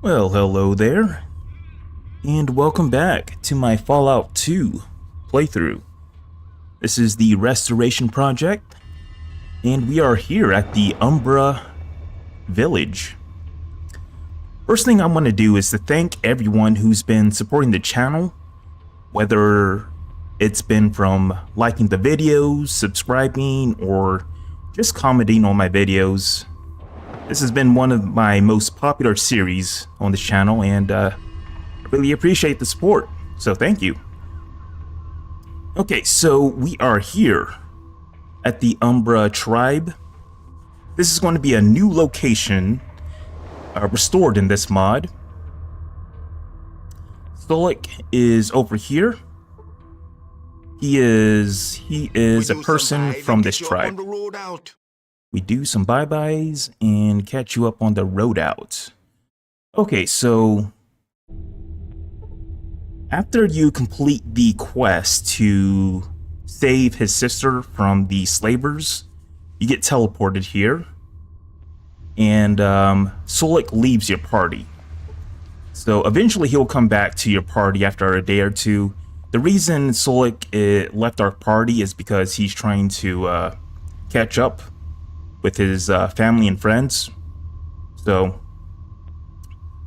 Well, hello there, and welcome back to my Fallout 2 playthrough. This is the Restoration Project, and we are here at the Umbra village. First thing I want to do is to thank everyone who's been supporting the channel, whether it's been from liking the videos, subscribing, or just commenting on my videos. This has been one of my most popular series on this channel, and I really appreciate the support, so thank you. Okay, so we are here at the Umbra tribe. This is going to be a new location restored in this mod. Stolik is over here. He is a person from this tribe. We do some bye-byes and catch you up on the road out. Okay, so after you complete the quest to save his sister from the slavers, you get teleported here, and Stolik leaves your party. So eventually he'll come back to your party after a day or two. The reason Stolik left our party is because he's trying to catch up with his family and friends, so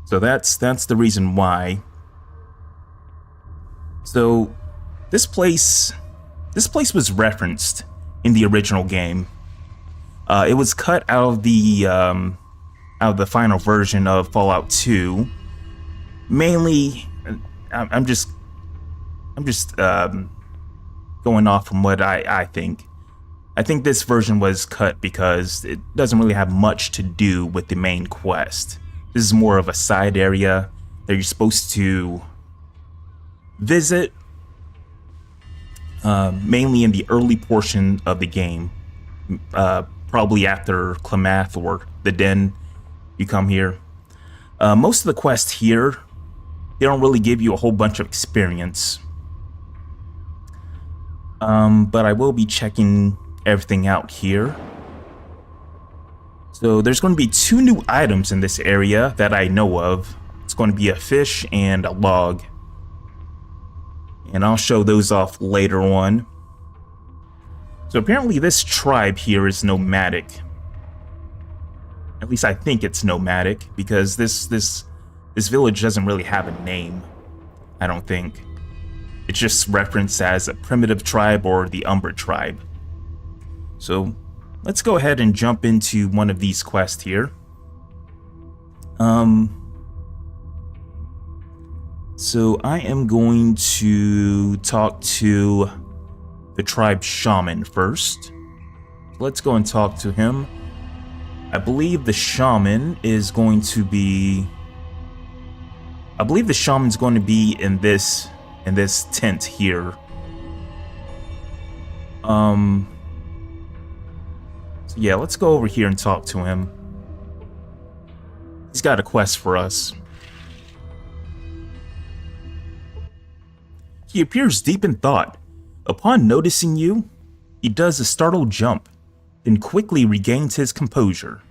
that's the reason why. So this place was referenced in the original game. It was cut out of the final version of Fallout 2. Mainly, I'm just going off from what I think. I think this version was cut because it doesn't really have much to do with the main quest. This is more of a side area that you're supposed to visit, mainly in the early portion of the game, probably after Klamath or the Den. You come here. Most of the quests here, they don't really give you a whole bunch of experience, but I will be checking everything out here. So there's going to be 2 new items in this area that I know of. It's going to be a fish and a log, and I'll show those off later on. So apparently this tribe here is nomadic. At least I think it's nomadic, because this village doesn't really have a name, I don't think. It's just referenced as a primitive tribe or the Umbra tribe. So let's go ahead and jump into one of these quests here. So I am going to talk to the tribe shaman first. Let's go and talk to him. I believe the shaman is going to be... I believe the shaman's going to be in this tent here. Yeah, let's go over here and talk to him. He's got a quest for us. He appears deep in thought. Upon noticing you, he does a startled jump, then quickly regains his composure.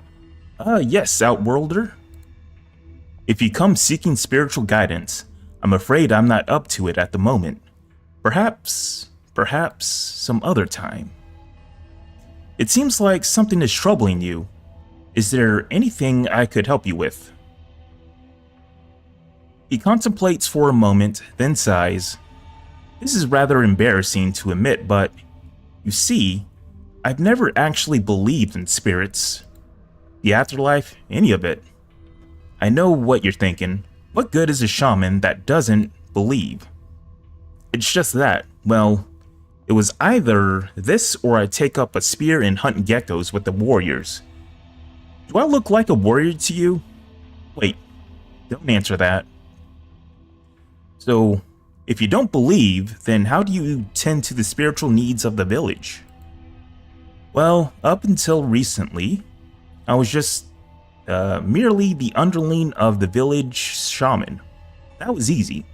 Yes, Outworlder. If you come seeking spiritual guidance, I'm afraid I'm not up to it at the moment. Perhaps some other time. It seems like something is troubling you. Is there anything I could help you with? He contemplates for a moment, then sighs. This is rather embarrassing to admit, but you see, I've never actually believed in spirits, the afterlife, any of it. I know what you're thinking. What good is a shaman that doesn't believe? It's just that, well, it was either this or I take up a spear and hunt geckos with the warriors. Do I look like a warrior to you? Wait, don't answer that. So, if you don't believe, then how do you tend to the spiritual needs of the village? Well, up until recently, I was just merely the underling of the village shaman. That was easy.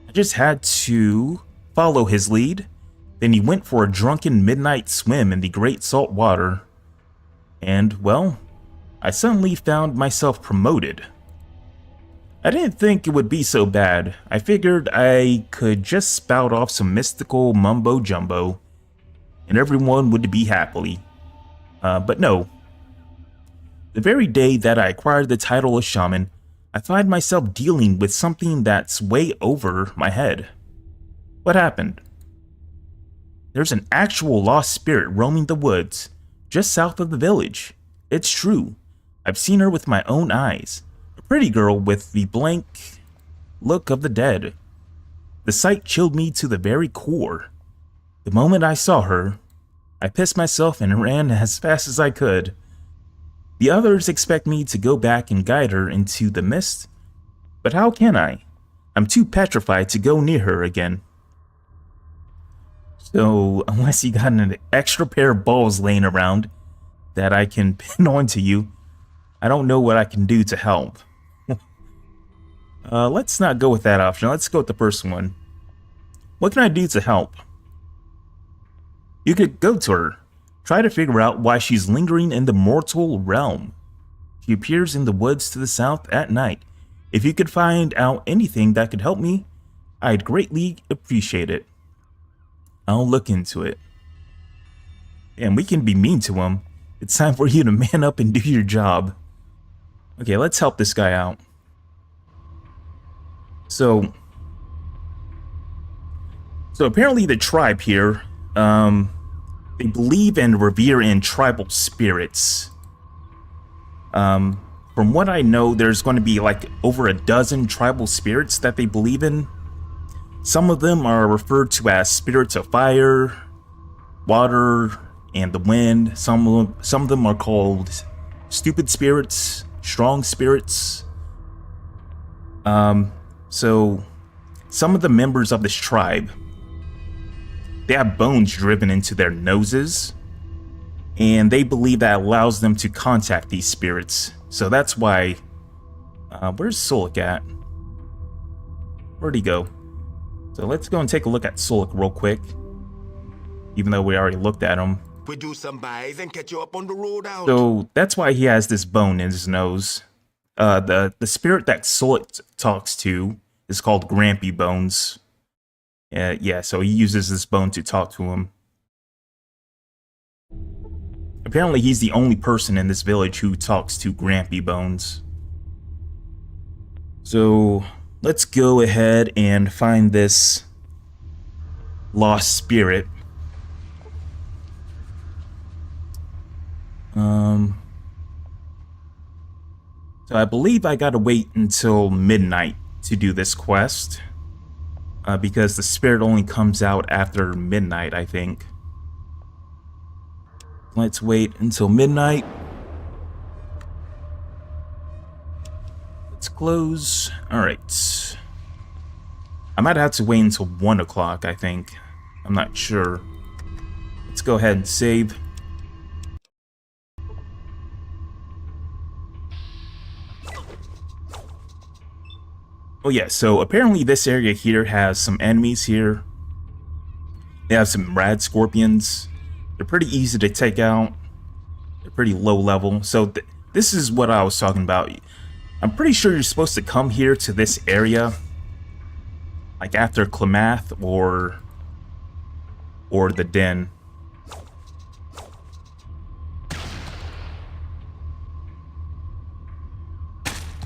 I just had to follow his lead. Then he went for a drunken midnight swim in the great salt water, and, well, I suddenly found myself promoted. I didn't think it would be so bad. I figured I could just spout off some mystical mumbo jumbo and everyone would be happily. But no. The very day that I acquired the title of shaman, I find myself dealing with something that's way over my head. What happened? There's an actual lost spirit roaming the woods, just south of the village. It's true. I've seen her with my own eyes. A pretty girl with the blank look of the dead. The sight chilled me to the very core. The moment I saw her, I pissed myself and ran as fast as I could. The others expect me to go back and guide her into the mist, but how can I? I'm too petrified to go near her again. So, unless you got an extra pair of balls laying around that I can pin onto you, I don't know what I can do to help. Let's not go with that option. Let's go with the first one. What can I do to help? You could go to her. Try to figure out why she's lingering in the mortal realm. She appears in the woods to the south at night. If you could find out anything that could help me, I'd greatly appreciate it. I'll look into it. And we can be mean to him. It's time for you to man up and do your job. Okay, let's help this guy out. So apparently the tribe here, they believe and revere in tribal spirits. From what I know, there's going to be like over a dozen tribal spirits that they believe in. Some of them are referred to as spirits of fire, water, and the wind. Some of them are called stupid spirits, strong spirits. So some of the members of this tribe, they have bones driven into their noses, and they believe that allows them to contact these spirits. So that's why, where's Sulik at? Where'd he go? So let's go and take a look at Sulik real quick, even though we already looked at him. We do some buys and catch you up on the road out. So that's why he has this bone in his nose. The spirit that Sulik talks to is called Grampy Bones. Yeah, so he uses this bone to talk to him. Apparently he's the only person in this village who talks to Grampy Bones. So let's go ahead and find this lost spirit. So I believe I gotta wait until midnight to do this quest. Because the spirit only comes out after midnight, I think. Let's wait until midnight. Let's close. Alright. I might have to wait until 1 o'clock, I think. I'm not sure. Let's go ahead and save. Oh yeah, so apparently this area here has some enemies here. They have some rad scorpions. They're pretty easy to take out. They're pretty low level. So this is what I was talking about. I'm pretty sure you're supposed to come here to this area, like after Klamath or the Den.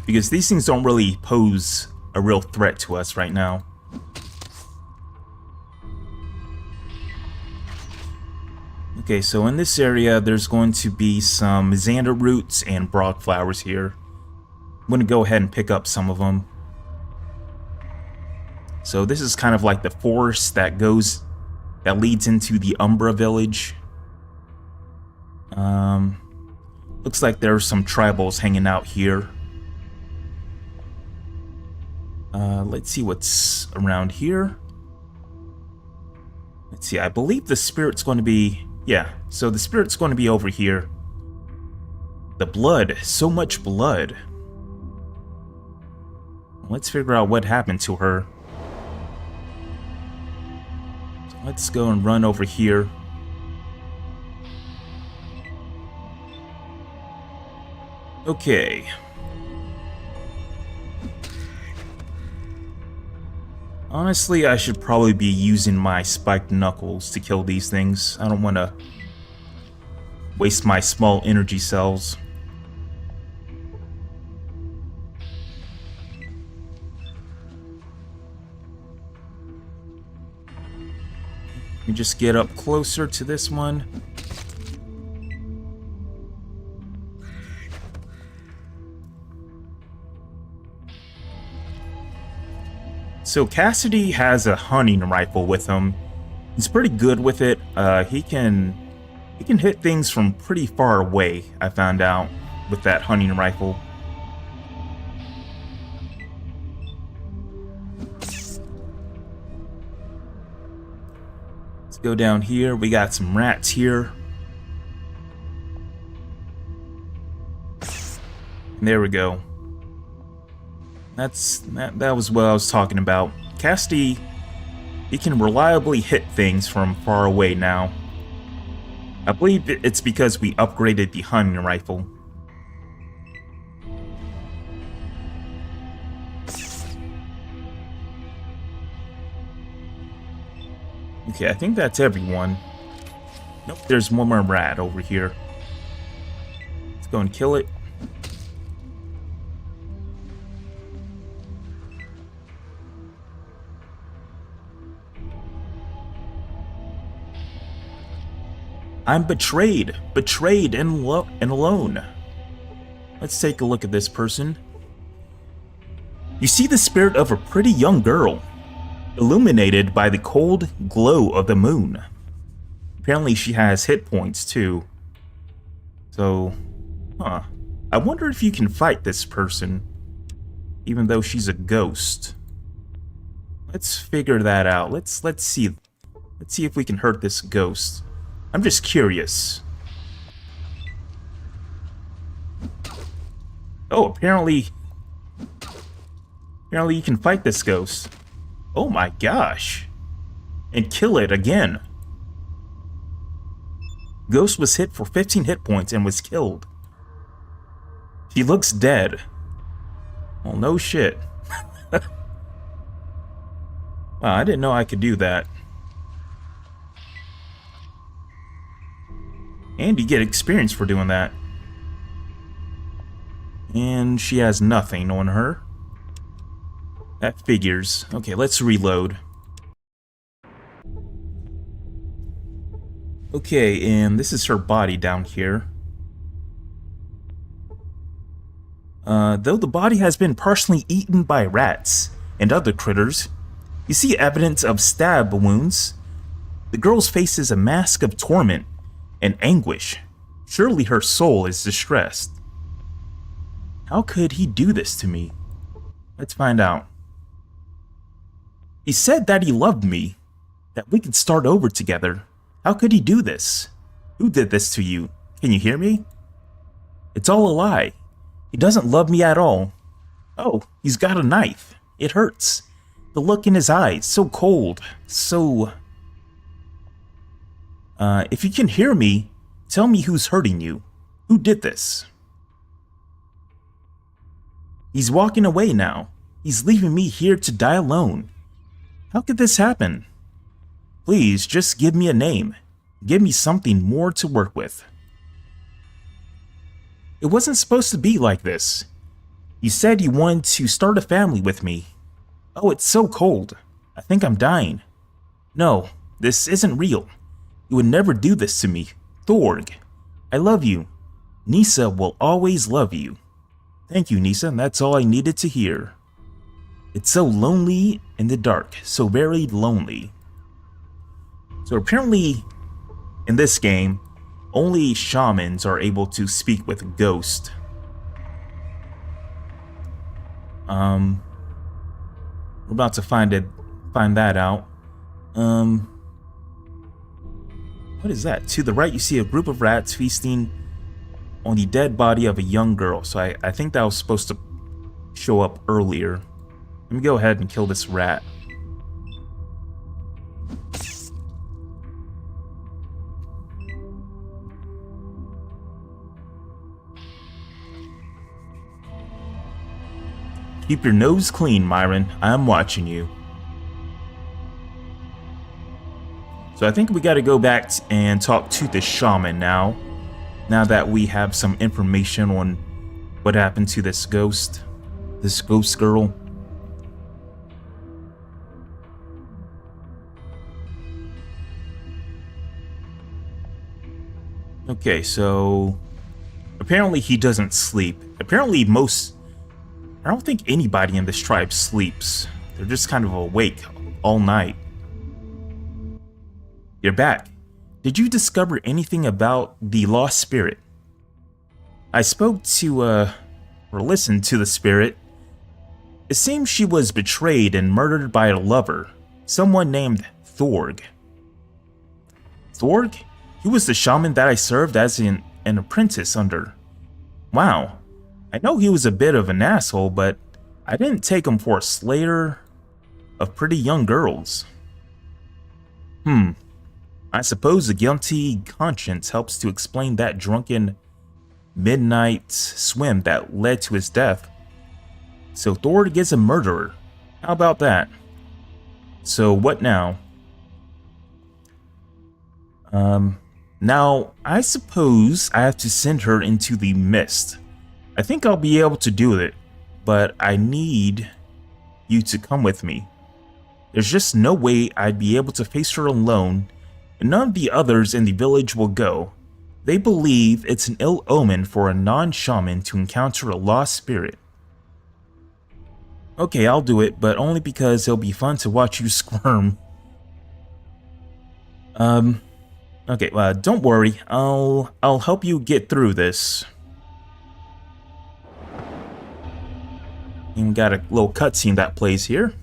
Because these things don't really pose a real threat to us right now. Okay, so in this area, there's going to be some Xander roots and broad flowers here. I'm going to go ahead and pick up some of them. So this is kind of like the forest that leads into the Umbra village. Looks like there are some tribals hanging out here. Let's see what's around here. Let's see, I believe the spirit's going to be... Yeah, so the spirit's going to be over here. The blood, so much blood. Let's figure out what happened to her. So let's go and run over here. Honestly, I should probably be using my spiked knuckles to kill these things. I don't want to waste my small energy cells. Let me just get up closer to this one. So Cassidy has a hunting rifle with him. He's pretty good with it. He can hit things from pretty far away, I found out, with that hunting rifle. Let's go down here. We got some rats here. And there we go. That was what I was talking about. Cassidy, he can reliably hit things from far away now. I believe it's because we upgraded the hunting rifle. Okay, I think that's everyone. Nope, there's one more rat over here. Let's go and kill it. I'm betrayed and alone. Let's take a look at this person. You see the spirit of a pretty young girl, illuminated by the cold glow of the moon. Apparently she has hit points too. So, I wonder if you can fight this person, even though she's a ghost. Let's figure that out. Let's see if we can hurt this ghost. I'm just curious. Oh, apparently you can fight this ghost. Oh my gosh. And kill it again. Ghost was hit for 15 hit points and was killed. She looks dead. Well, no shit. Wow, I didn't know I could do that. And you get experience for doing that. And she has nothing on her. That figures. Okay, let's reload. Okay, and this is her body down here. Though the body has been partially eaten by rats and other critters, you see evidence of stab wounds. The girl's face is a mask of torment and anguish. Surely her soul is distressed. How could he do this to me? Let's find out. He said that he loved me, that we could start over together. How could he do this? Who did this to you? Can you hear me? It's all a lie. He doesn't love me at all. Oh, he's got a knife. It hurts. The look in his eyes, so cold, so... if you can hear me, tell me who's hurting you. Who did this? He's walking away now. He's leaving me here to die alone. How could this happen? Please, just give me a name. Give me something more to work with. It wasn't supposed to be like this. You said you wanted to start a family with me. Oh, it's so cold. I think I'm dying. No, this isn't real. You would never do this to me. Thorg, I love you. Nisa will always love you. Thank you, Nisa, that's all I needed to hear. It's so lonely in the dark, so very lonely. So apparently, in this game, only shamans are able to speak with ghosts. We're about to find that out. What is that? To the right, you see a group of rats feasting on the dead body of a young girl. So I think that was supposed to show up earlier. Let me go ahead and kill this rat. Keep your nose clean, Myron. I'm watching you. So I think we got to go back and talk to the shaman now. Now that we have some information on what happened to this ghost girl. Okay, so apparently he doesn't sleep. Apparently I don't think anybody in this tribe sleeps. They're just kind of awake all night. You're back. Did you discover anything about the lost spirit? I spoke to, or listened to the spirit. It seems she was betrayed and murdered by a lover, someone named Thorg. Thorg? He was the shaman that I served as an apprentice under. Wow. I know he was a bit of an asshole, but I didn't take him for a slayer of pretty young girls. I suppose the guilty conscience helps to explain that drunken midnight swim that led to his death. So Thorg is a murderer. How about that? So what now? Now, I suppose I have to send her into the mist. I think I'll be able to do it, but I need you to come with me. There's just no way I'd be able to face her alone, and none of the others in the village will go. They believe it's an ill omen for a non-shaman to encounter a lost spirit. Okay, I'll do it, but only because it'll be fun to watch you squirm. Okay, don't worry. I'll help you get through this. And we got a little cutscene that plays here.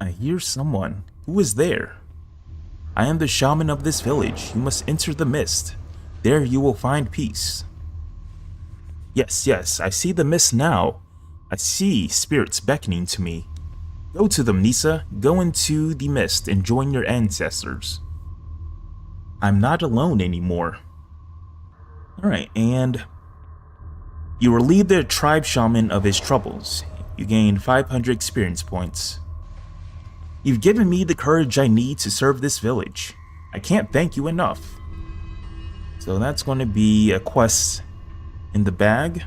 I hear someone. Who is there? I am the shaman of this village. You must enter the mist. There you will find peace. Yes, I see the mist now. I see spirits beckoning to me. Go to them, Nisa. Go into the mist and join your ancestors. I'm not alone anymore. Alright, and you relieve the tribe shaman of his troubles. You gain 500 experience points. You've given me the courage I need to serve this village. I can't thank you enough. So that's going to be a quest in the bag.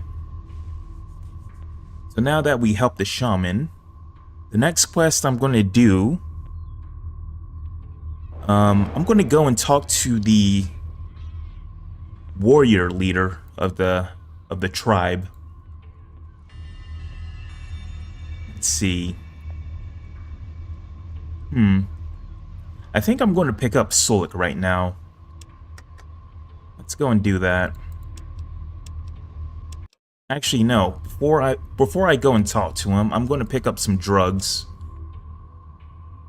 So now that we help the shaman, the next quest I'm going to do, I'm going to go and talk to the warrior leader of the tribe. Let's see. I think I'm going to pick up Solik right now. Let's go and do that. Actually, no. Before I go and talk to him, I'm going to pick up some drugs.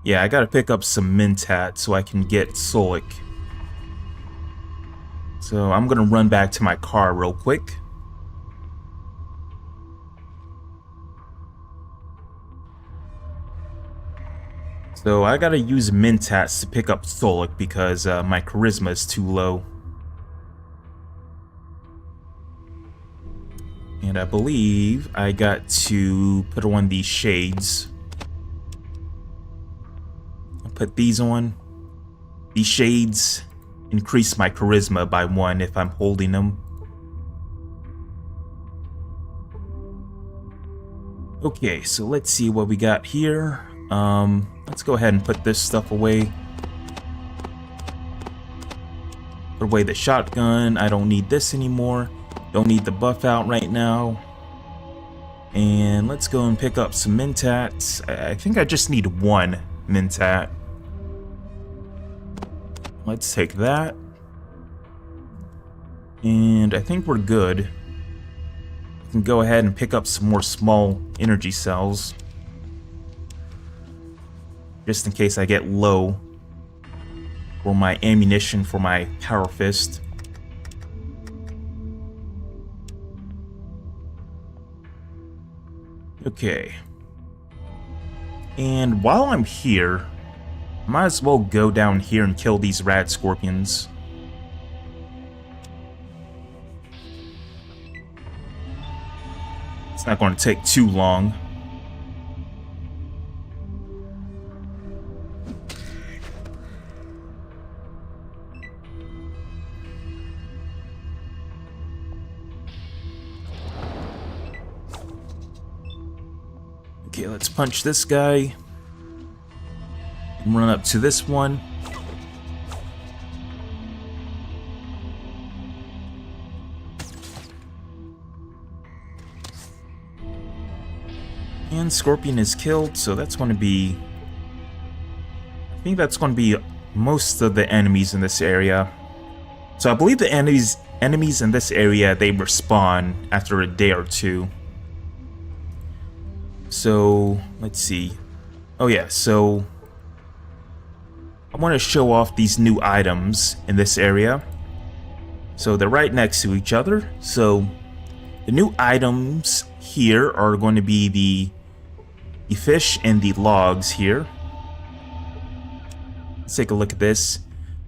Yeah, I got to pick up some Mentat so I can get Solik. So I'm going to run back to my car real quick. So I gotta use Mentats to pick up Solik because my charisma is too low. And I believe I got to put on these shades. I'll put these on. These shades increase my charisma by 1 if I'm holding them. Okay, so let's see what we got here. Let's go ahead and put this stuff away. Put away the shotgun. I don't need this anymore. Don't need the buff out right now. And let's go and pick up some Mentats. I think I just need 1 Mentat. Let's take that. And I think we're good. I can go ahead and pick up some more small energy cells. Just in case I get low for my ammunition for my power fist. Okay. And while I'm here, I might as well go down here and kill these rad scorpions. It's not going to take too long. Okay, let's punch this guy. And run up to this one. And Scorpion is killed, so that's going to be... I think that's going to be most of the enemies in this area. So I believe the enemies in this area, they respawn after a day or two. So, let's see. Oh yeah, so... I want to show off these new items in this area. So they're right next to each other. So the new items here are going to be the fish and the logs here. Let's take a look at this.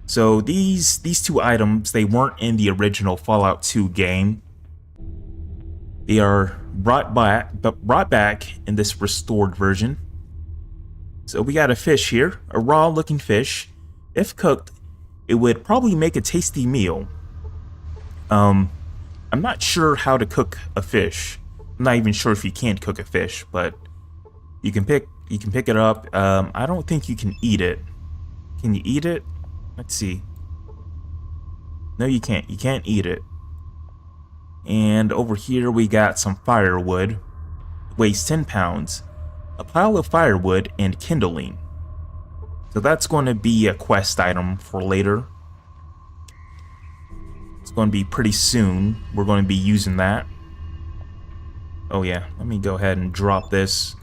So these two items, they weren't in the original Fallout 2 game. They are brought back in this restored version. So we got a fish here, a raw looking fish. If cooked, it would probably make a tasty meal. I'm not sure how to cook a fish. I'm not even sure if you can cook a fish, but you can pick it up. I don't think you can eat it. Can you eat it? Let's see. No, you can't. You can't eat it. And over here we got some firewood. It weighs 10 pounds. A pile of firewood and kindling. So that's going to be a quest item for later. It's going to be pretty soon. We're going to be using that. Oh yeah, let me go ahead and drop this.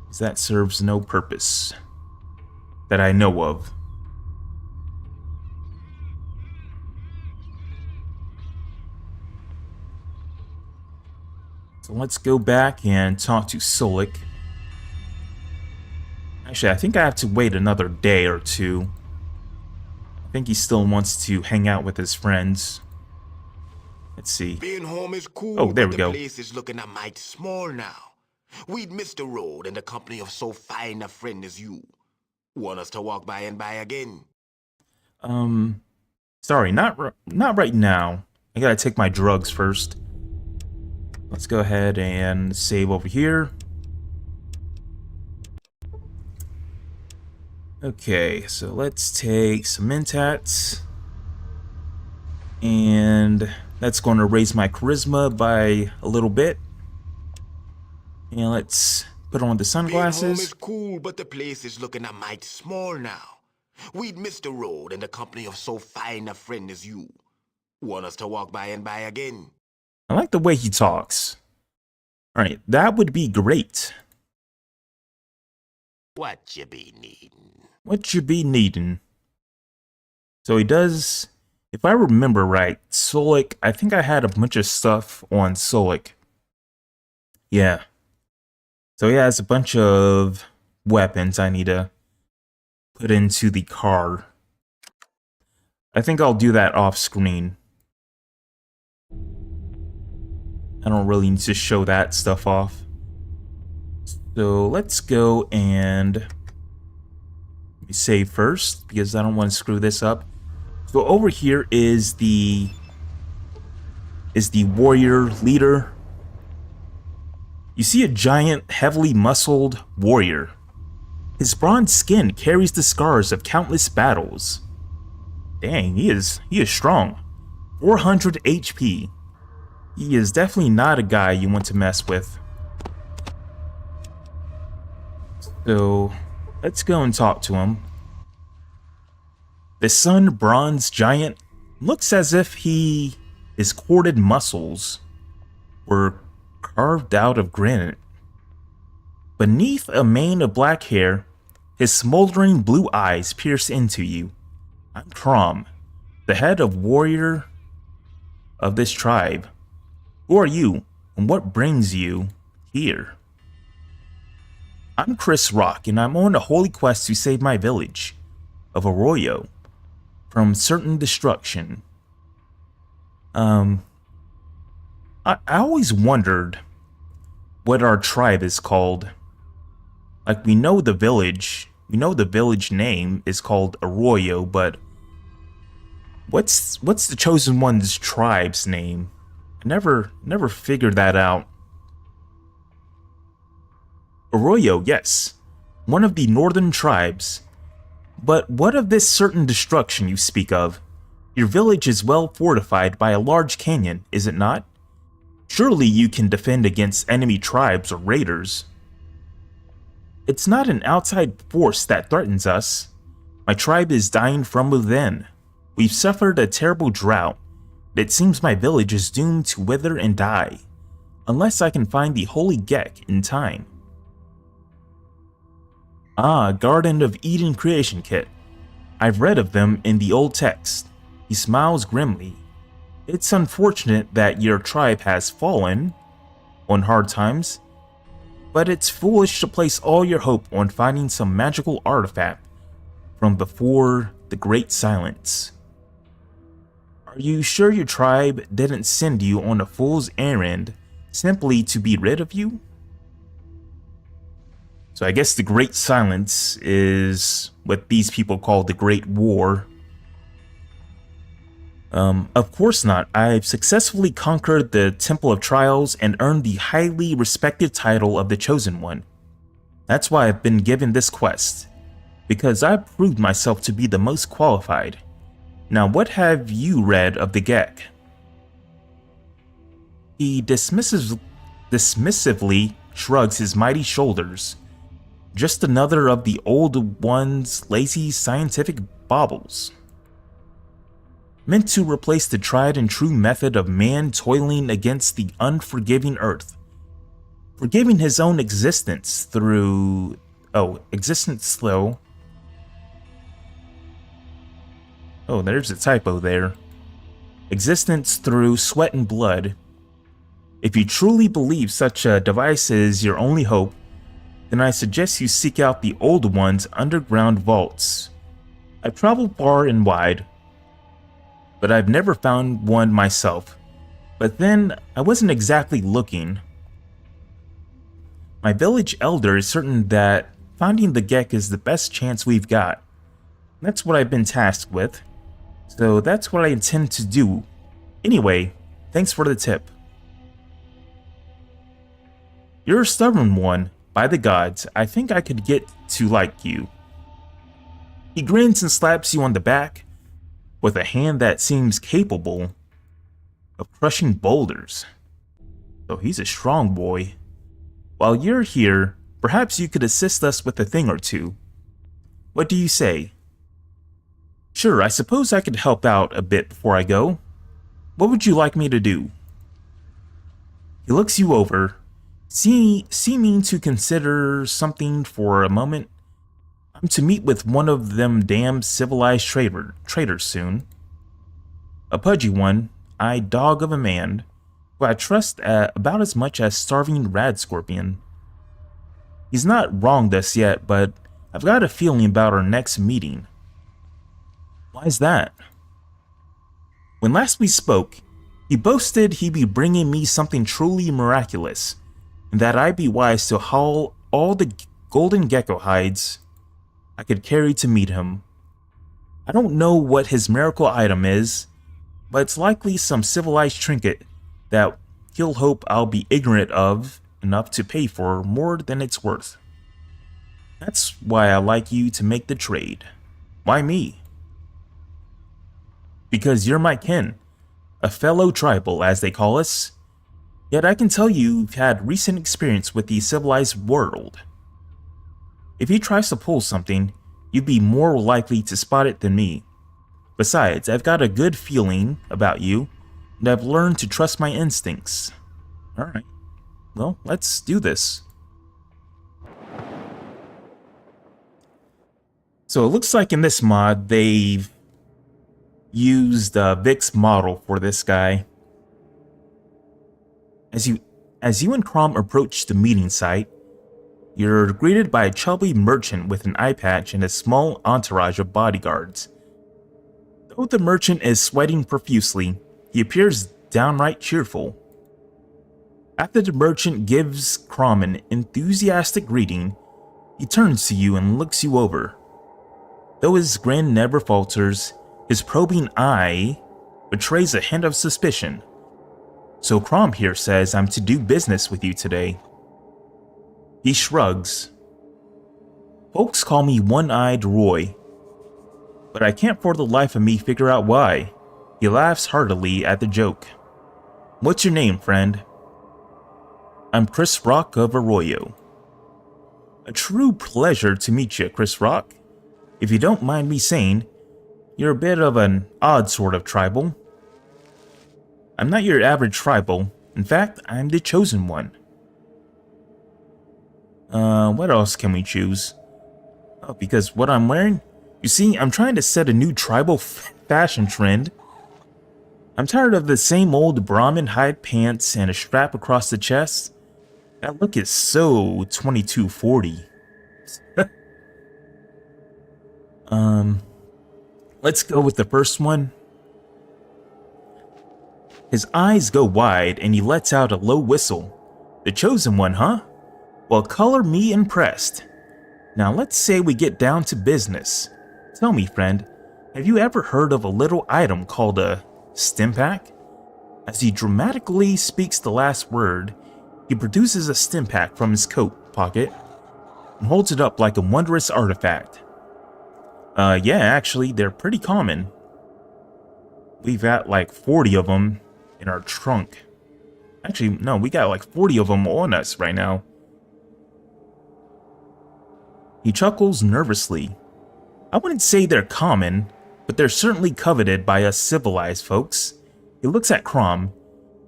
Because that serves no purpose that I know of. So let's go back and talk to Solik. Actually, I think I have to wait another day or two. I think he still wants to hang out with his friends. Let's see. Being home is cool, oh, there we but go. The place is looking a mite small now. We'd miss the road and the company of so fine a friend as you. Want us to walk by and by again? Sorry, not right now. I gotta take my drugs first. Let's go ahead and save over here. Okay, so let's take some mentats. And that's going to raise my charisma by a little bit. And let's put on the sunglasses. Being home is cool, but the place is looking a mite small now. We'd miss the road and the company of so fine a friend as you. Want us to walk by and by again? I like the way he talks. Alright, that would be great. What you be needing? What you be needing? So he does, if I remember right, Solik, I think I had a bunch of stuff on Solik. Yeah. So he has a bunch of weapons I need to put into the car. I think I'll do that off screen. I don't really need to show that stuff off. So let's go and save first, because I don't want to screw this up. So over here is the warrior leader. You see a giant, heavily muscled warrior. His bronze skin carries the scars of countless battles. Dang, he is strong. 400 HP. He is definitely not a guy you want to mess with. So let's go and talk to him. The sun bronze giant looks as if his corded muscles were carved out of granite. Beneath a mane of black hair, his smoldering blue eyes pierce into you. I'm Trom, the head of warrior of this tribe. Who are you, and what brings you here? I'm Chris Rock, and I'm on a holy quest to save my village of Arroyo from certain destruction. I always wondered what our tribe is called. Like, we know the village name is called Arroyo, but what's the Chosen One's tribe's name? I never figured that out. Arroyo, yes, one of the northern tribes. But what of this certain destruction you speak of? Your village is well fortified by a large canyon, is it not? Surely you can defend against enemy tribes or raiders. It's not an outside force that threatens us. My tribe is dying from within. We've suffered a terrible drought. It seems my village is doomed to wither and die, unless I can find the Holy Gek in time. Ah, Garden of Eden creation kit. I've read of them in the old text. He smiles grimly. It's unfortunate that your tribe has fallen on hard times, but it's foolish to place all your hope on finding some magical artifact from before the Great Silence. Are you sure your tribe didn't send you on a fool's errand simply to be rid of you? So I guess the Great Silence is what these people call the Great War. Of course not. I've successfully conquered the Temple of Trials and earned the highly respected title of the Chosen One. That's why I've been given this quest, because I proved myself to be the most qualified. Now, what have you read of the Gek? He dismissively shrugs his mighty shoulders. Just another of the old one's lazy scientific baubles, meant to replace the tried and true method of man toiling against the unforgiving earth, forgiving his own existence through... there's a typo there. Existence through sweat and blood. If you truly believe such a device is your only hope, then I suggest you seek out the old one's underground vaults. I've traveled far and wide, but I've never found one myself. But then, I wasn't exactly looking. My village elder is certain that finding the Gek is the best chance we've got. That's what I've been tasked with, so that's what I intend to do. Anyway, thanks for the tip. You're a stubborn one. By the gods, I think I could get to like you. He grins and slaps you on the back with a hand that seems capable of crushing boulders. So he's a strong boy. While you're here, perhaps you could assist us with a thing or two. What do you say? Sure, I suppose I could help out a bit before I go. What would you like me to do? He looks you over, seeming to consider something for a moment. I'm to meet with one of them damn civilized traders soon. A pudgy one-eyed dog of a man, who I trust about as much as starving rad scorpion. He's not wronged us yet, but I've got a feeling about our next meeting. Why's that? When last we spoke, he boasted he'd be bringing me something truly miraculous, and that I'd be wise to haul all the golden gecko hides I could carry to meet him. I don't know what his miracle item is, but it's likely some civilized trinket that he'll hope I'll be ignorant of enough to pay for more than it's worth. That's why I like you to make the trade. Why me? Because you're my kin, a fellow tribal as they call us. Yet I can tell you've had recent experience with the civilized world. If he tries to pull something, you'd be more likely to spot it than me. Besides, I've got a good feeling about you, and I've learned to trust my instincts. Alright, well, let's do this. So it looks like in this mod, they've used Vic's model for this guy. As you and Crom approach the meeting site, you're greeted by a chubby merchant with an eye patch and a small entourage of bodyguards. Though the merchant is sweating profusely, he appears downright cheerful. After the merchant gives Crom an enthusiastic greeting, he turns to you and looks you over. Though his grin never falters, his probing eye betrays a hint of suspicion. So Crom here says I'm to do business with you today. He shrugs. Folks call me One-Eyed Roy, but I can't for the life of me figure out why. He laughs heartily at the joke. What's your name, friend? I'm Chris Rock of Arroyo. A true pleasure to meet you, Chris Rock. If you don't mind me saying, you're a bit of an odd sort of tribal. I'm not your average tribal. In fact, I'm the chosen one. What else can we choose? Oh, because what I'm wearing? You see, I'm trying to set a new tribal fashion trend. I'm tired of the same old Brahmin hide pants and a strap across the chest. That look is so 2240. Let's go with the first one. His eyes go wide and he lets out a low whistle. The chosen one, huh? Well, color me impressed. Now let's say we get down to business. Tell me, friend, have you ever heard of a little item called a stim pack? As he dramatically speaks the last word, he produces a stim pack from his coat pocket and holds it up like a wondrous artifact. Yeah, actually, they're pretty common. We've got like 40 of them in our trunk. Actually, no, we got like 40 of them on us right now. He chuckles nervously. I wouldn't say they're common, but they're certainly coveted by us civilized folks. He looks at Crom,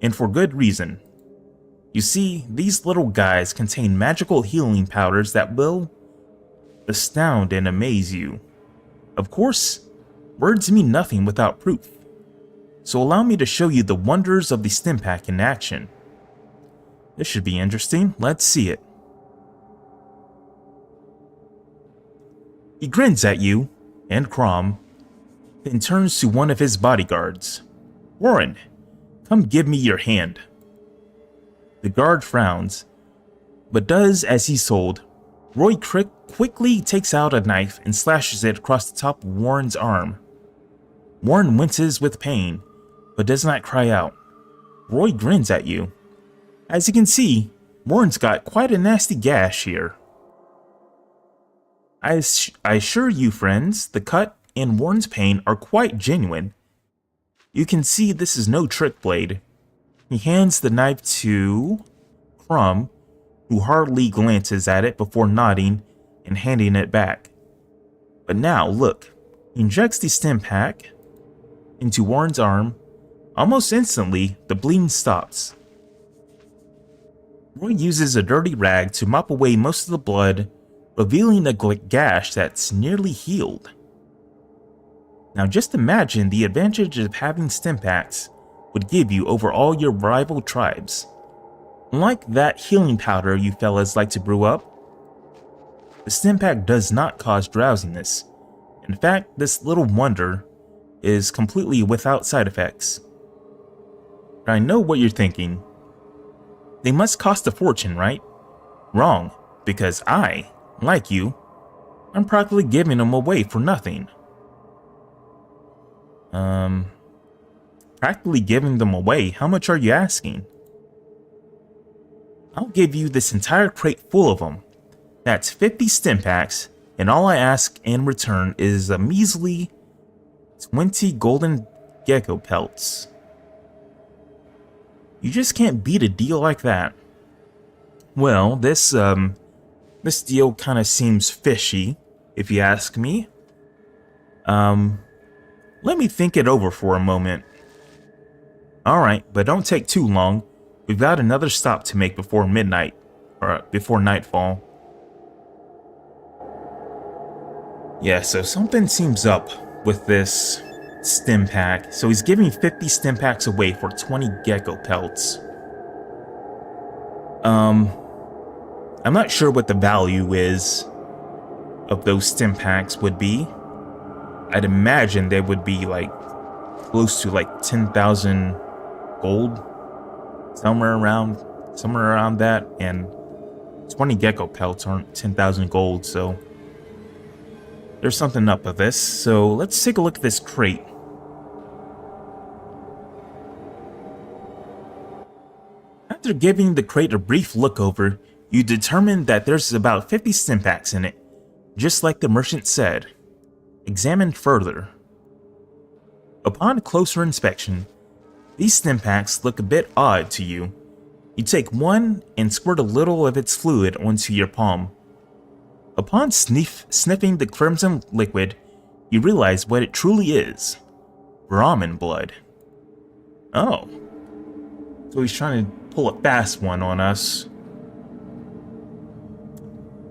and for good reason. You see, these little guys contain magical healing powders that will astound and amaze you. Of course, words mean nothing without proof. So allow me to show you the wonders of the stim pack in action. This should be interesting. Let's see it. He grins at you, and Crom, then turns to one of his bodyguards. Warren, come give me your hand. The guard frowns, but does as he's told. Roy quickly takes out a knife and slashes it across the top of Warren's arm. Warren winces with pain, but does not cry out. Roy grins at you. As you can see, Warren's got quite a nasty gash here. I assure you, friends, the cut and Warren's pain are quite genuine. You can see this is no trick blade. He hands the knife to Crom, who hardly glances at it before nodding and handing it back. But now, look, he injects the stim pack into Warren's arm. Almost instantly, the bleeding stops. Roy uses a dirty rag to mop away most of the blood, revealing a gash that's nearly healed. Now just imagine the advantage of having stim packs would give you over all your rival tribes. Unlike that healing powder you fellas like to brew up, the stim pack does not cause drowsiness. In fact, this little wonder is completely without side effects. I know what you're thinking. They must cost a fortune, right? Wrong, because I, like you, I'm practically giving them away for nothing. Practically giving them away? How much are you asking? I'll give you this entire crate full of them. That's 50 stim packs, and all I ask in return is a measly 20 golden gecko pelts. You just can't beat a deal like that. Well, this deal kind of seems fishy, if you ask me. Let me think it over for a moment. Alright, but don't take too long. We've got another stop to make before midnight, or before nightfall. Yeah, so something seems up with this stim pack. So he's giving 50 stim packs away for 20 gecko pelts. I'm not sure what the value is of those stim packs would be. I'd imagine they would be like close to like 10,000 gold, somewhere around somewhere around that, and 20 gecko pelts aren't 10,000 gold, so there's something up with this. So let's take a look at this crate. After giving the crate a brief look over, you determine that there's about 50 stimpaks in it, just like the merchant said. Examine further. Upon closer inspection, these stimpaks look a bit odd to you. You take one and squirt a little of its fluid onto your palm. Upon sniffing the crimson liquid, you realize what it truly is. Brahmin blood. Oh. So he's trying to pull a fast one on us.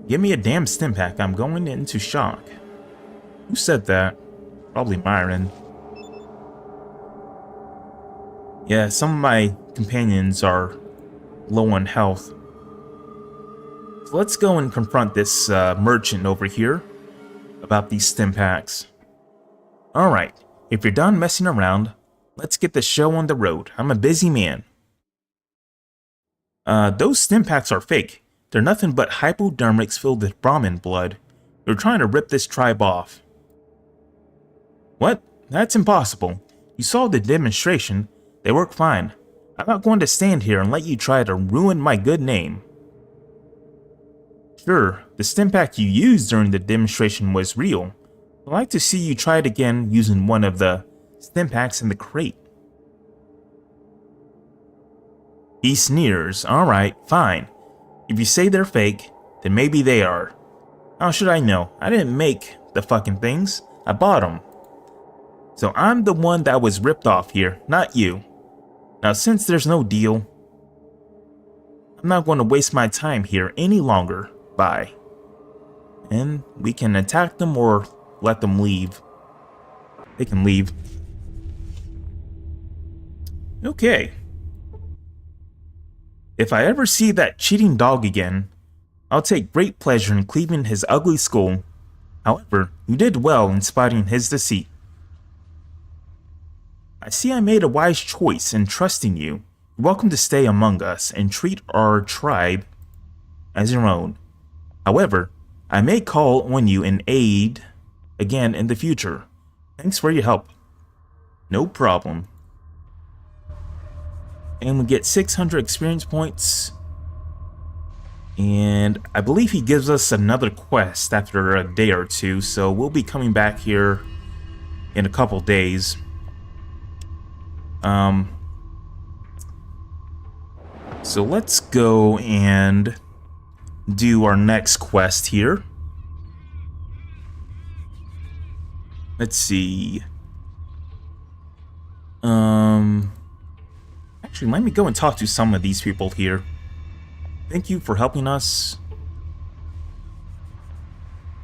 Give me a damn stimpak, I'm going into shock. Who said that? Probably Myron. Yeah, some of my companions are low on health. So let's go and confront this merchant over here about these stimpaks. Alright, if you're done messing around, let's get the show on the road. I'm a busy man. Those stimpaks are fake. They're nothing but hypodermics filled with Brahmin blood. You're trying to rip this tribe off. What? That's impossible. You saw the demonstration. They work fine. I'm not going to stand here and let you try to ruin my good name. Sure, the stimpak you used during the demonstration was real. I'd like to see you try it again using one of the stimpaks in the crate. He sneers. Alright, fine. If you say they're fake, then maybe they are. How should I know? I didn't make the fucking things. I bought them. So I'm the one that was ripped off here, not you. Now since there's no deal, I'm not going to waste my time here any longer. Bye. And we can attack them or let them leave. They can leave. Okay. If I ever see that cheating dog again, I'll take great pleasure in cleaving his ugly skull. However, you did well in spotting his deceit. I see I made a wise choice in trusting you. You're welcome to stay among us and treat our tribe as your own. However, I may call on you in aid again in the future. Thanks for your help. No problem. And we get 600 experience points. And I believe he gives us another quest after a day or two, so we'll be coming back here in a couple days. So let's go and do our next quest here. Let's see. Actually, let me go and talk to some of these people here. Thank you for helping us.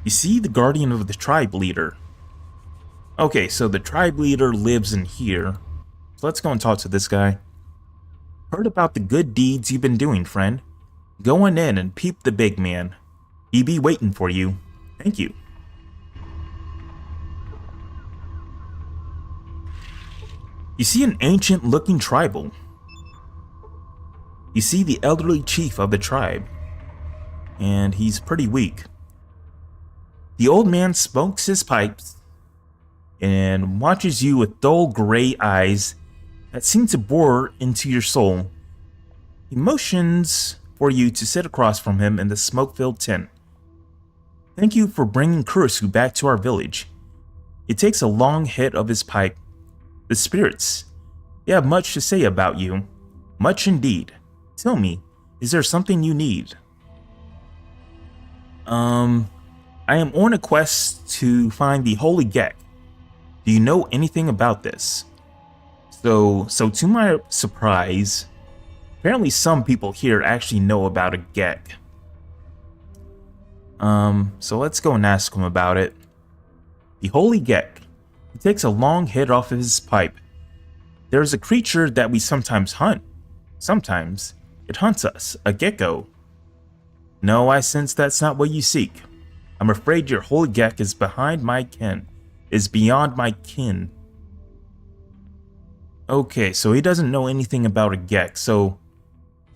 You see the guardian of the tribe leader. Okay, so the tribe leader lives in here. So let's go and talk to this guy. Heard about the good deeds you've been doing, friend. Go on in and peep the big man. He be waiting for you. Thank you. You see an ancient-looking tribal. You see the elderly chief of the tribe, and he's pretty weak. The old man smokes his pipes and watches you with dull gray eyes that seem to bore into your soul. He motions for you to sit across from him in the smoke-filled tent. Thank you for bringing Kurisu back to our village. He takes a long hit of his pipe. The spirits, they have much to say about you. Much indeed. Tell me, is there something you need? I am on a quest to find the Holy Gek. Do you know anything about this? So to my surprise, apparently some people here actually know about a Gek. So let's go and ask him about it. The Holy Gek. He takes a long hit off of his pipe. There is a creature that we sometimes hunt. Sometimes it hunts us, a gecko. No, I sense that's not what you seek. I'm afraid your Holy Gek is behind my ken, is beyond my kin. Okay, so he doesn't know anything about a Gek, so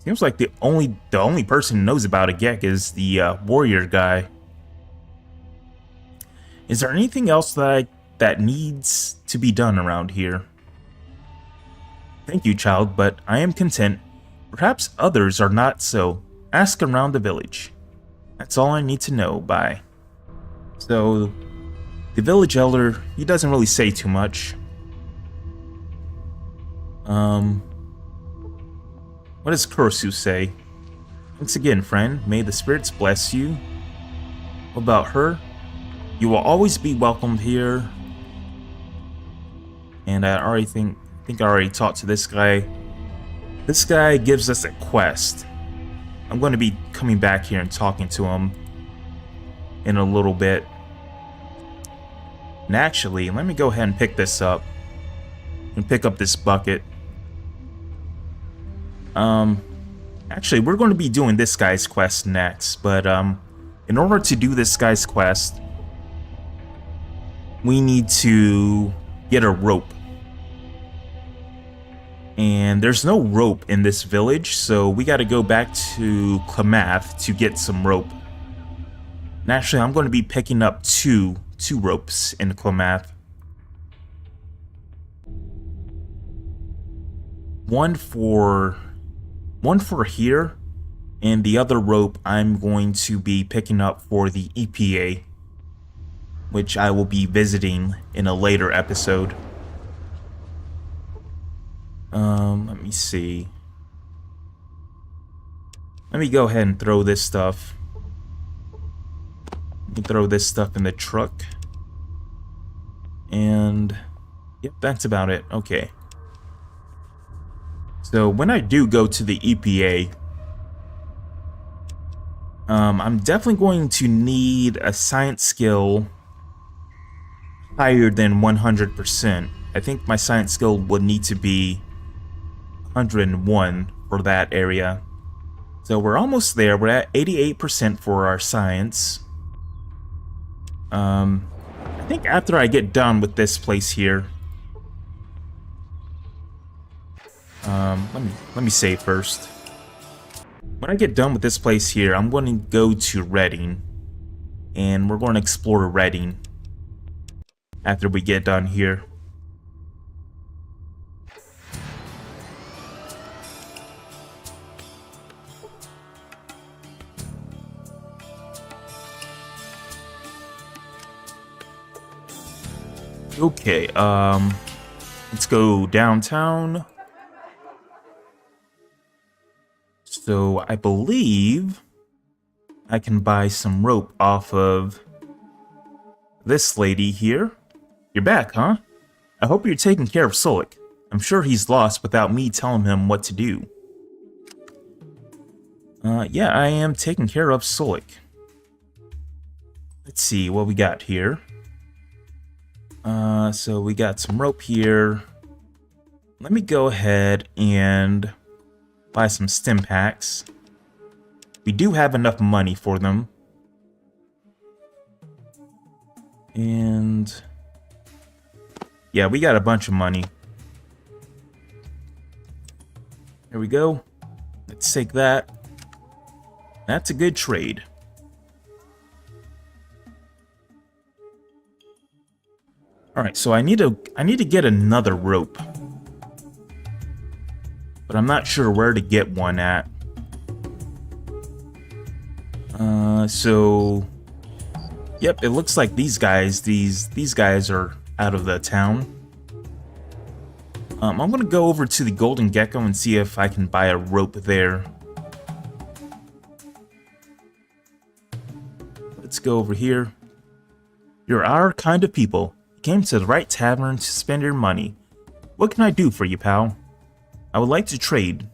Seems like the only person who knows about a Gek is the warrior guy. Is there anything else that needs to be done around here? Thank you, child, but I am content. Perhaps others are not so. Ask around the village. That's all I need to know. Bye. So, the village elder, he doesn't really say too much. What does Kursu say? Thanks again, friend. May the spirits bless you. What about her? You will always be welcomed here. And I already think I already talked to this guy. This guy gives us a quest. I'm going to be coming back here and talking to him in a little bit. And actually, let me go ahead and pick this up. And pick up this bucket. Actually, we're going to be doing this guy's quest next, but in order to do this guy's quest, we need to get a rope. And there's no rope in this village, so we got to go back to Klamath to get some rope. And actually, I'm going to be picking up two ropes in Klamath. One for here, and the other rope I'm going to be picking up for the EPA, which I will be visiting in a later episode. Let me see. Let me go ahead and throw this stuff. Let me throw this stuff in the truck. And yep, that's about it. Okay. So when I do go to the EPA, I'm definitely going to need a science skill higher than 100%. I think my science skill would need to be 101 for that area. So we're almost there. We're at 88% for our science. I think after I get done with this place here, let me save first. When I get done with this place here, I'm going to go to Reading, and we're going to explore Reading after we get done here. Okay, let's go downtown. So I believe I can buy some rope off of this lady here. You're back, huh? I hope you're taking care of Solik. I'm sure he's lost without me telling him what to do. Yeah, I am taking care of Solik. Let's see what we got here. So we got some rope here. Let me go ahead and buy some stim packs. We do have enough money for them. And yeah, we got a bunch of money. There we go. Let's take that. That's a good trade. Alright, so I need to get another rope. But I'm not sure where to get one at. So yep, it looks like these guys are out of the town. I'm gonna go over to the Golden Gecko and see if I can buy a rope there. Let's go over here. You're our kind of people. You came to the right tavern to spend your money. What can I do for you, pal? I would like to trade.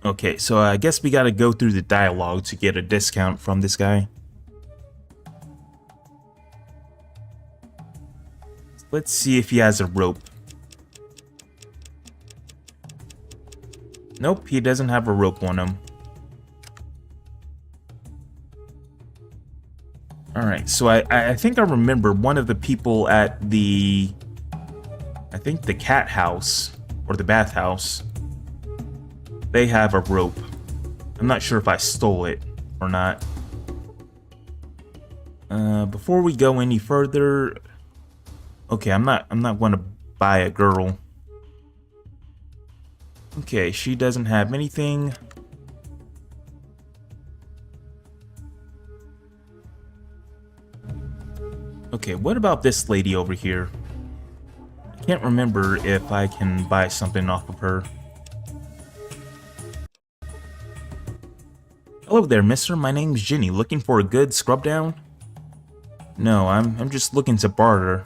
Okay, so I guess we gotta go through the dialogue to get a discount from this guy. Let's see if he has a rope. Nope, he doesn't have a rope on him. Alright, so I think I remember one of the people at the... I think the cat house, or the bathhouse. they have a rope. I'm not sure if I stole it or not. Before we go any further, okay, I'm not going to buy a girl. Okay, she doesn't have anything. Okay, what about this lady over here? I can't remember if I can buy something off of her. Hello there, mister. My name's Jenny. Looking for a good scrub down? No, I'm just looking to barter.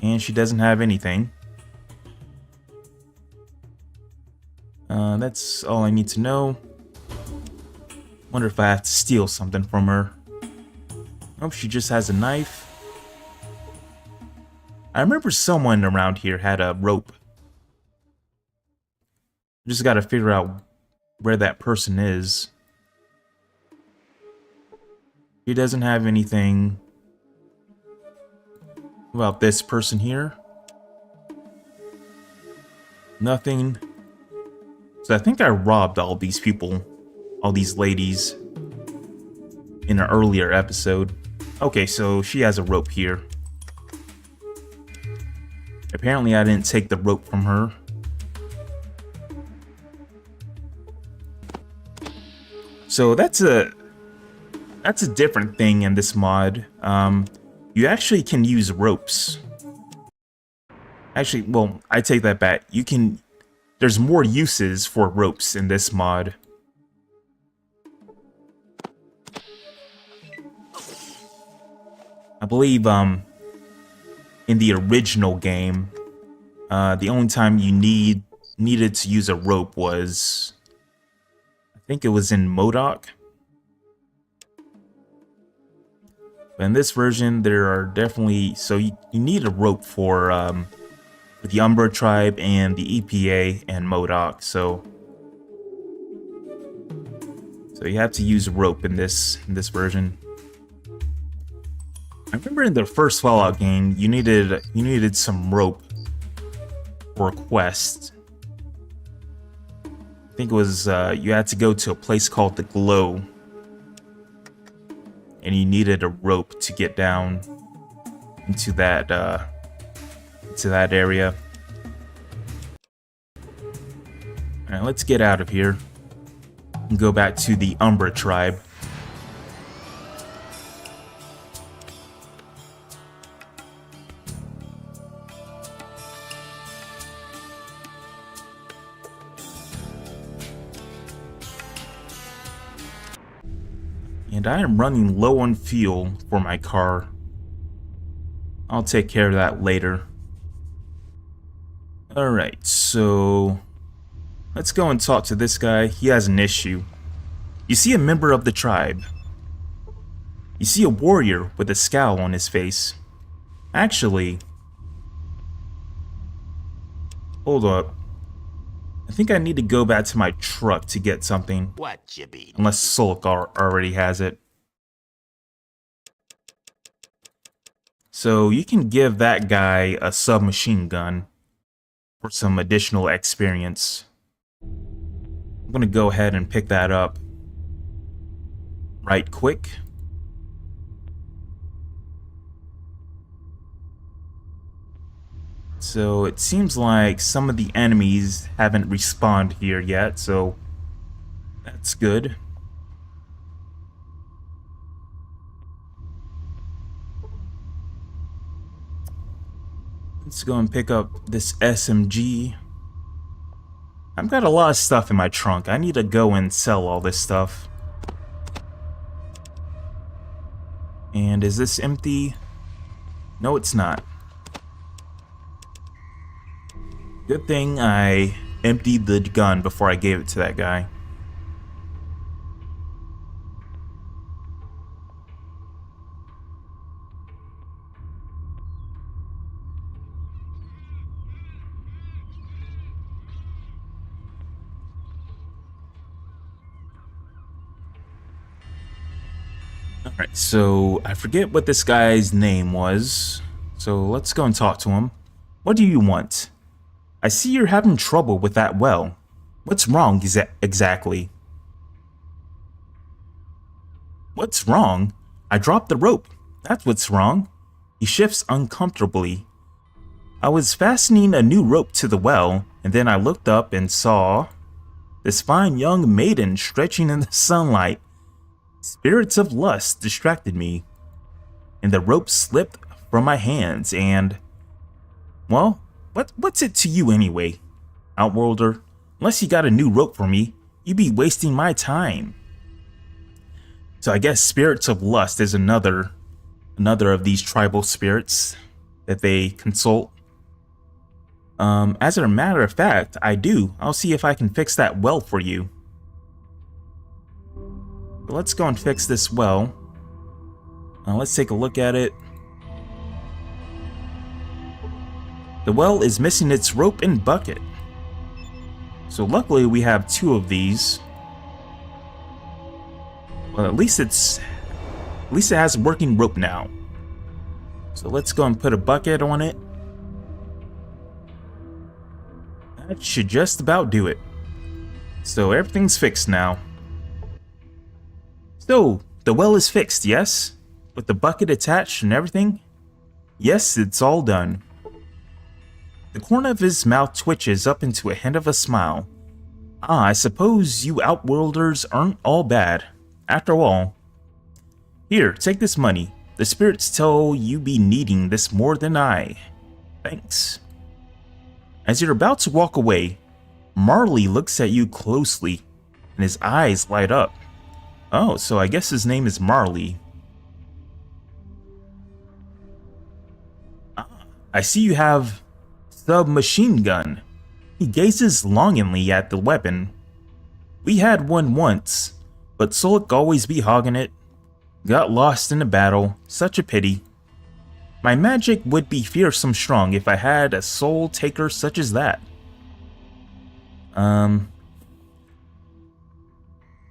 And she doesn't have anything. That's all I need to know. Wonder if I have to steal something from her. Oh, she just has a knife. I remember someone around here had a rope. Just gotta figure out where that person is. He doesn't have anything. What about this person here? Nothing. So I think I robbed all these people, all these ladies, in an earlier episode. Okay, so she has a rope here. Apparently I didn't take the rope from her. So that's a different thing in this mod. You actually can use ropes. Actually, well, I take that back. There's more uses for ropes in this mod. I believe, in the original game, the only time you needed to use a rope was, I think it was in MODOK. But in this version, there are definitely, so you need a rope for the Umbra tribe and the EPA and MODOK, so you have to use a rope in this version. I remember in the first Fallout game, you needed some rope for a quest. I think it was you had to go to a place called the Glow, and you needed a rope to get down into that area. Alright, let's get out of here and go back to the Umbra tribe. And I am running low on fuel for my car. I'll take care of that later. Alright, so let's go and talk to this guy. He has an issue. You see a member of the tribe. You see a warrior with a scowl on his face. Actually, hold up. I think I need to go back to my truck to get something. What you be? Unless Solkar already has it. So you can give that guy a submachine gun for some additional experience. I'm gonna go ahead and pick that up right quick. So it seems like some of the enemies haven't respawned here yet, so that's good. Let's go and pick up this SMG. I've got a lot of stuff in my trunk. I need to go and sell all this stuff. And is this empty? No, it's not. Good thing I emptied the gun before I gave it to that guy. Alright, so I forget what this guy's name was, so let's go and talk to him. What do you want? I see you're having trouble with that well. What's wrong exactly? What's wrong? I dropped the rope. That's what's wrong. He shifts uncomfortably. I was fastening a new rope to the well, and then I looked up and saw this fine young maiden stretching in the sunlight. Spirits of lust distracted me, and the rope slipped from my hands and... Well, what's it to you anyway, Outworlder? Unless you got a new rope for me, you'd be wasting my time. So I guess spirits of lust is another of these tribal spirits that they consult. As a matter of fact, I do. I'll see if I can fix that well for you. But let's go and fix this well. Let's take a look at it. The well is missing its rope and bucket. So luckily we have 2 of these. Well, at least it has a working rope now. So let's go and put a bucket on it. That should just about do it. So everything's fixed now. So, the well is fixed, yes? With the bucket attached and everything? Yes, it's all done. The corner of his mouth twitches up into a hint of a smile. Ah, I suppose you Outworlders aren't all bad. After all. Here, take this money. The spirits tell you be needing this more than I. Thanks. As you're about to walk away, Marley looks at you closely, and his eyes light up. Oh, so I guess his name is Marley. I see you have submachine gun. He gazes longingly at the weapon. We had one once, but Solik always be hogging it. Got lost in the battle, such a pity. My magic would be fearsome strong if I had a soul taker such as that.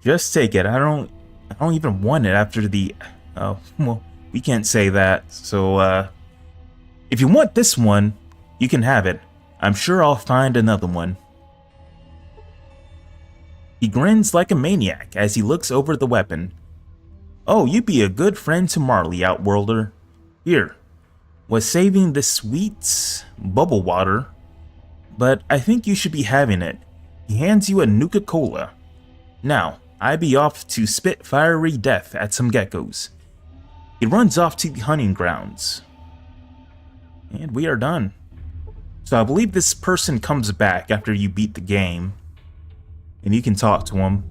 Just take it. I don't even want it after the... Oh, well, we can't say that. So, if you want this one, you can have it. I'm sure I'll find another one. He grins like a maniac as he looks over the weapon. Oh, you be a good friend to Marley, Outworlder. Here, was saving this sweet bubble water, but I think you should be having it. He hands you a Nuka-Cola. Now, I be off to spit fiery death at some geckos. He runs off to the hunting grounds. And we are done. So I believe this person comes back after you beat the game, and you can talk to him.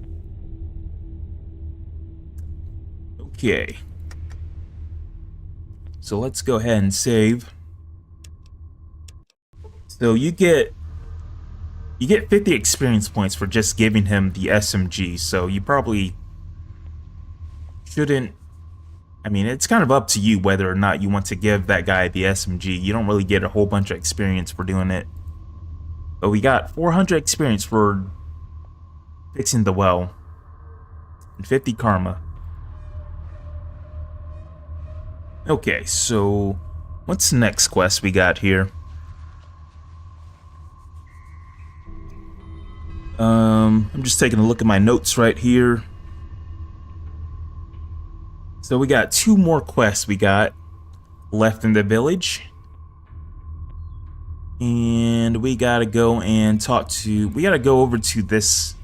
Okay. So let's go ahead and save. So you get 50 experience points for just giving him the SMG, so you probably shouldn't... I mean, it's kind of up to you whether or not you want to give that guy the SMG. You don't really get a whole bunch of experience for doing it. But we got 400 experience for fixing the well. And 50 karma. Okay, so what's the next quest we got here? I'm just taking a look at my notes right here. So we got 2 more quests we got left in the village. And we gotta go and talk to... We gotta go over to this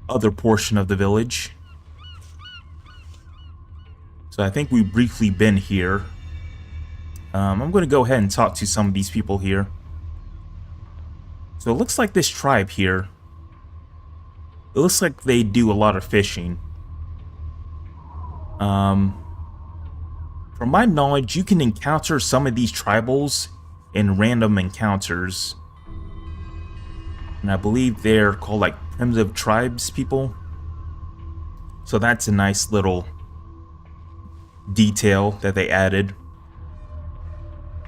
other portion of the village. So I think we've briefly been here. I'm gonna go ahead and talk to some of these people here. So it looks like this tribe here, it looks like they do a lot of fishing. From my knowledge, you can encounter some of these tribals in random encounters. And I believe they're called like primitive tribes people. So that's a nice little detail that they added.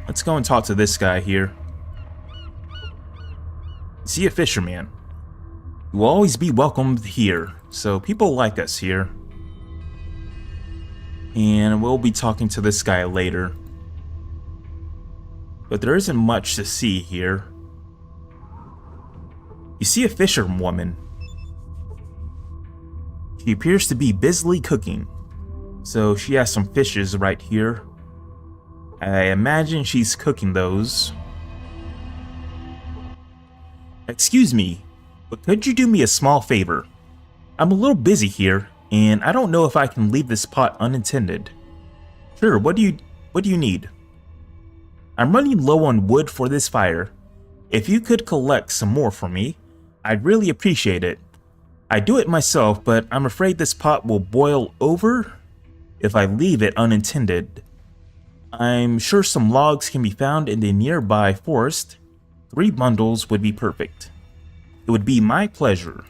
Let's go and talk to this guy here. Is he a fisherman? You will always be welcomed here, so people like us here. And we'll be talking to this guy later. But there isn't much to see here. You see a fisherwoman. She appears to be busily cooking. So she has some fishes right here. I imagine she's cooking those. Excuse me, but could you do me a small favor? I'm a little busy here, and I don't know if I can leave this pot unattended. Sure, what do you need? I'm running low on wood for this fire. If you could collect some more for me, I'd really appreciate it. I do it myself, but I'm afraid this pot will boil over if I leave it unattended. I'm sure some logs can be found in the nearby forest. 3 bundles would be perfect. It would be my pleasure.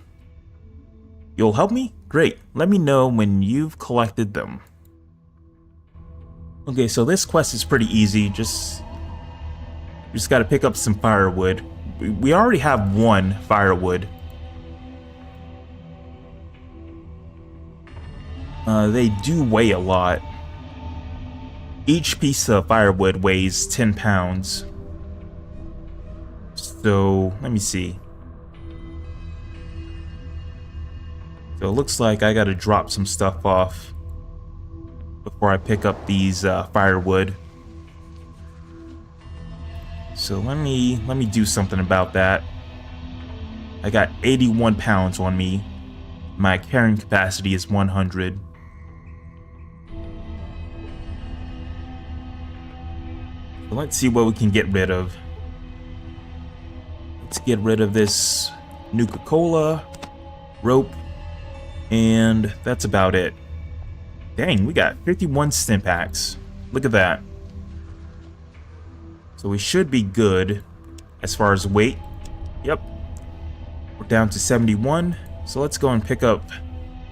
You'll help me? Great. Let me know when you've collected them. Okay, so this quest is pretty easy. Just gotta pick up some firewood. We already have 1 firewood. They do weigh a lot. Each piece of firewood weighs 10 pounds. So, let me see. So it looks like I gotta drop some stuff off before I pick up these firewood. So let me do something about that. I got 81 pounds on me. My carrying capacity is 100. So let's see what we can get rid of. Let's get rid of this Nuka-Cola, rope, and that's about it. Dang, we got 51 stim packs. Look at that. So we should be good as far as weight. Yep. We're down to 71. So let's go and pick up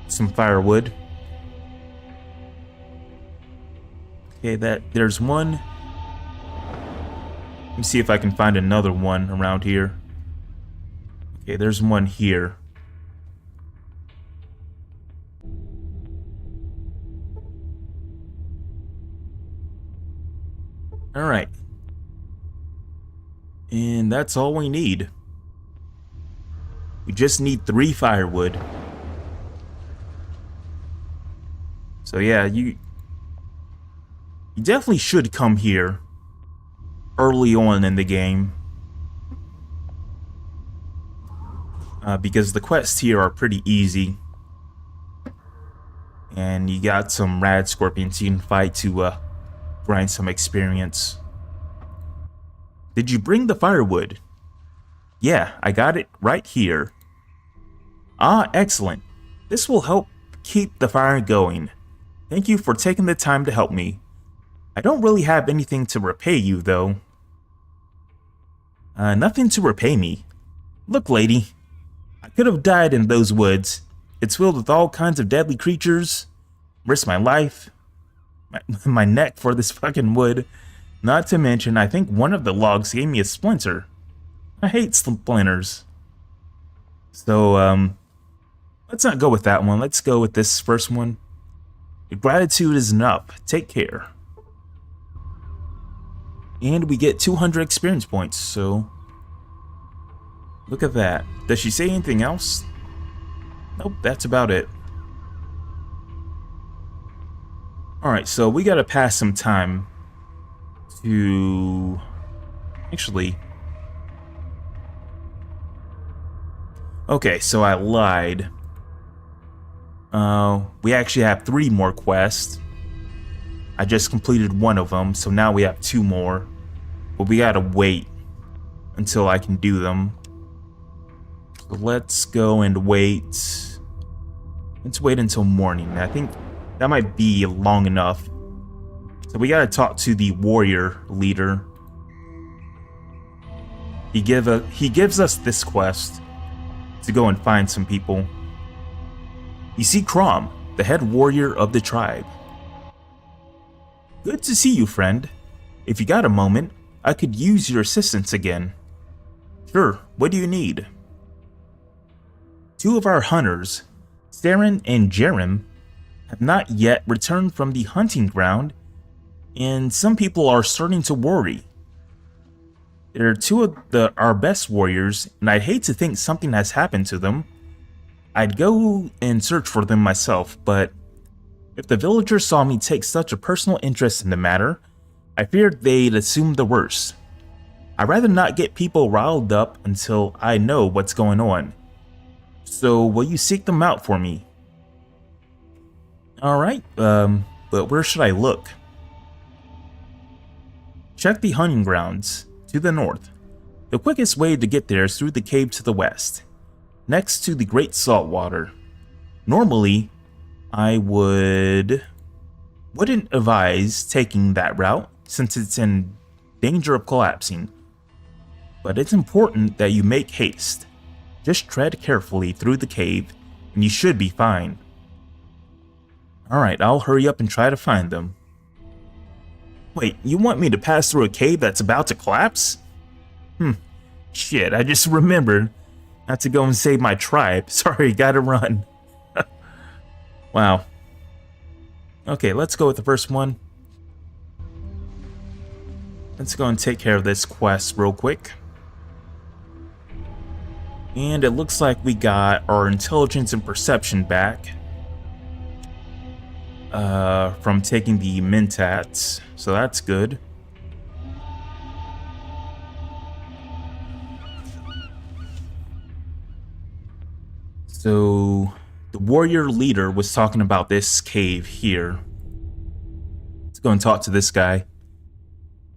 some firewood. Okay, there's one. Let me see if I can find another one around here. Okay, there's one here. Alright. And that's all we need. We just need 3 firewood. So yeah, you definitely should come here early on in the game. Because the quests here are pretty easy. And you got some rad scorpions you can fight to grind some experience. Did you bring the firewood? Yeah, I got it right here. Ah, excellent. This will help keep the fire going. Thank you for taking the time to help me. I don't really have anything to repay you, though. Nothing to repay me. Look, lady. I could have died in those woods. It's filled with all kinds of deadly creatures. Risked my life. My neck for this fucking wood. Not to mention, I think one of the logs gave me a splinter. I hate splinters. So, let's not go with that one. Let's go with this first one. Your gratitude is enough. Take care. And we get 200 experience points, so... Look at that. Does she say anything else? Nope, that's about it. Alright, so we gotta pass some time to... Actually... Okay, so I lied. We actually have 3 more quests. I just completed one of them, so now we have 2 more. But we gotta wait until I can do them. So let's go and wait. Let's wait until morning. I think that might be long enough. So we gotta talk to the warrior leader. He gives us this quest to go and find some people. You see Crom, the head warrior of the tribe. Good to see you, friend. If you got a moment, I could use your assistance again. Sure, what do you need? 2 of our hunters, Saren and Jerem, have not yet returned from the hunting ground, and some people are starting to worry. They're 2 of our best warriors, and I'd hate to think something has happened to them. I'd go and search for them myself, but if the villagers saw me take such a personal interest in the matter, I feared they'd assume the worst. I'd rather not get people riled up until I know what's going on. So will you seek them out for me? Alright, but where should I look? Check the hunting grounds to the north. The quickest way to get there is through the cave to the west, next to the Great Saltwater. Normally, I wouldn't advise taking that route since it's in danger of collapsing. But it's important that you make haste. Just tread carefully through the cave and you should be fine. Alright, I'll hurry up and try to find them. Wait, you want me to pass through a cave that's about to collapse? Shit, I just remembered. I have to go and save my tribe. Sorry, gotta run. Wow. Okay, let's go with the first one. Let's go and take care of this quest real quick. And it looks like we got our intelligence and perception back. From taking the mentats, so that's good. So the warrior leader was talking about this cave here. Let's go and talk to this guy.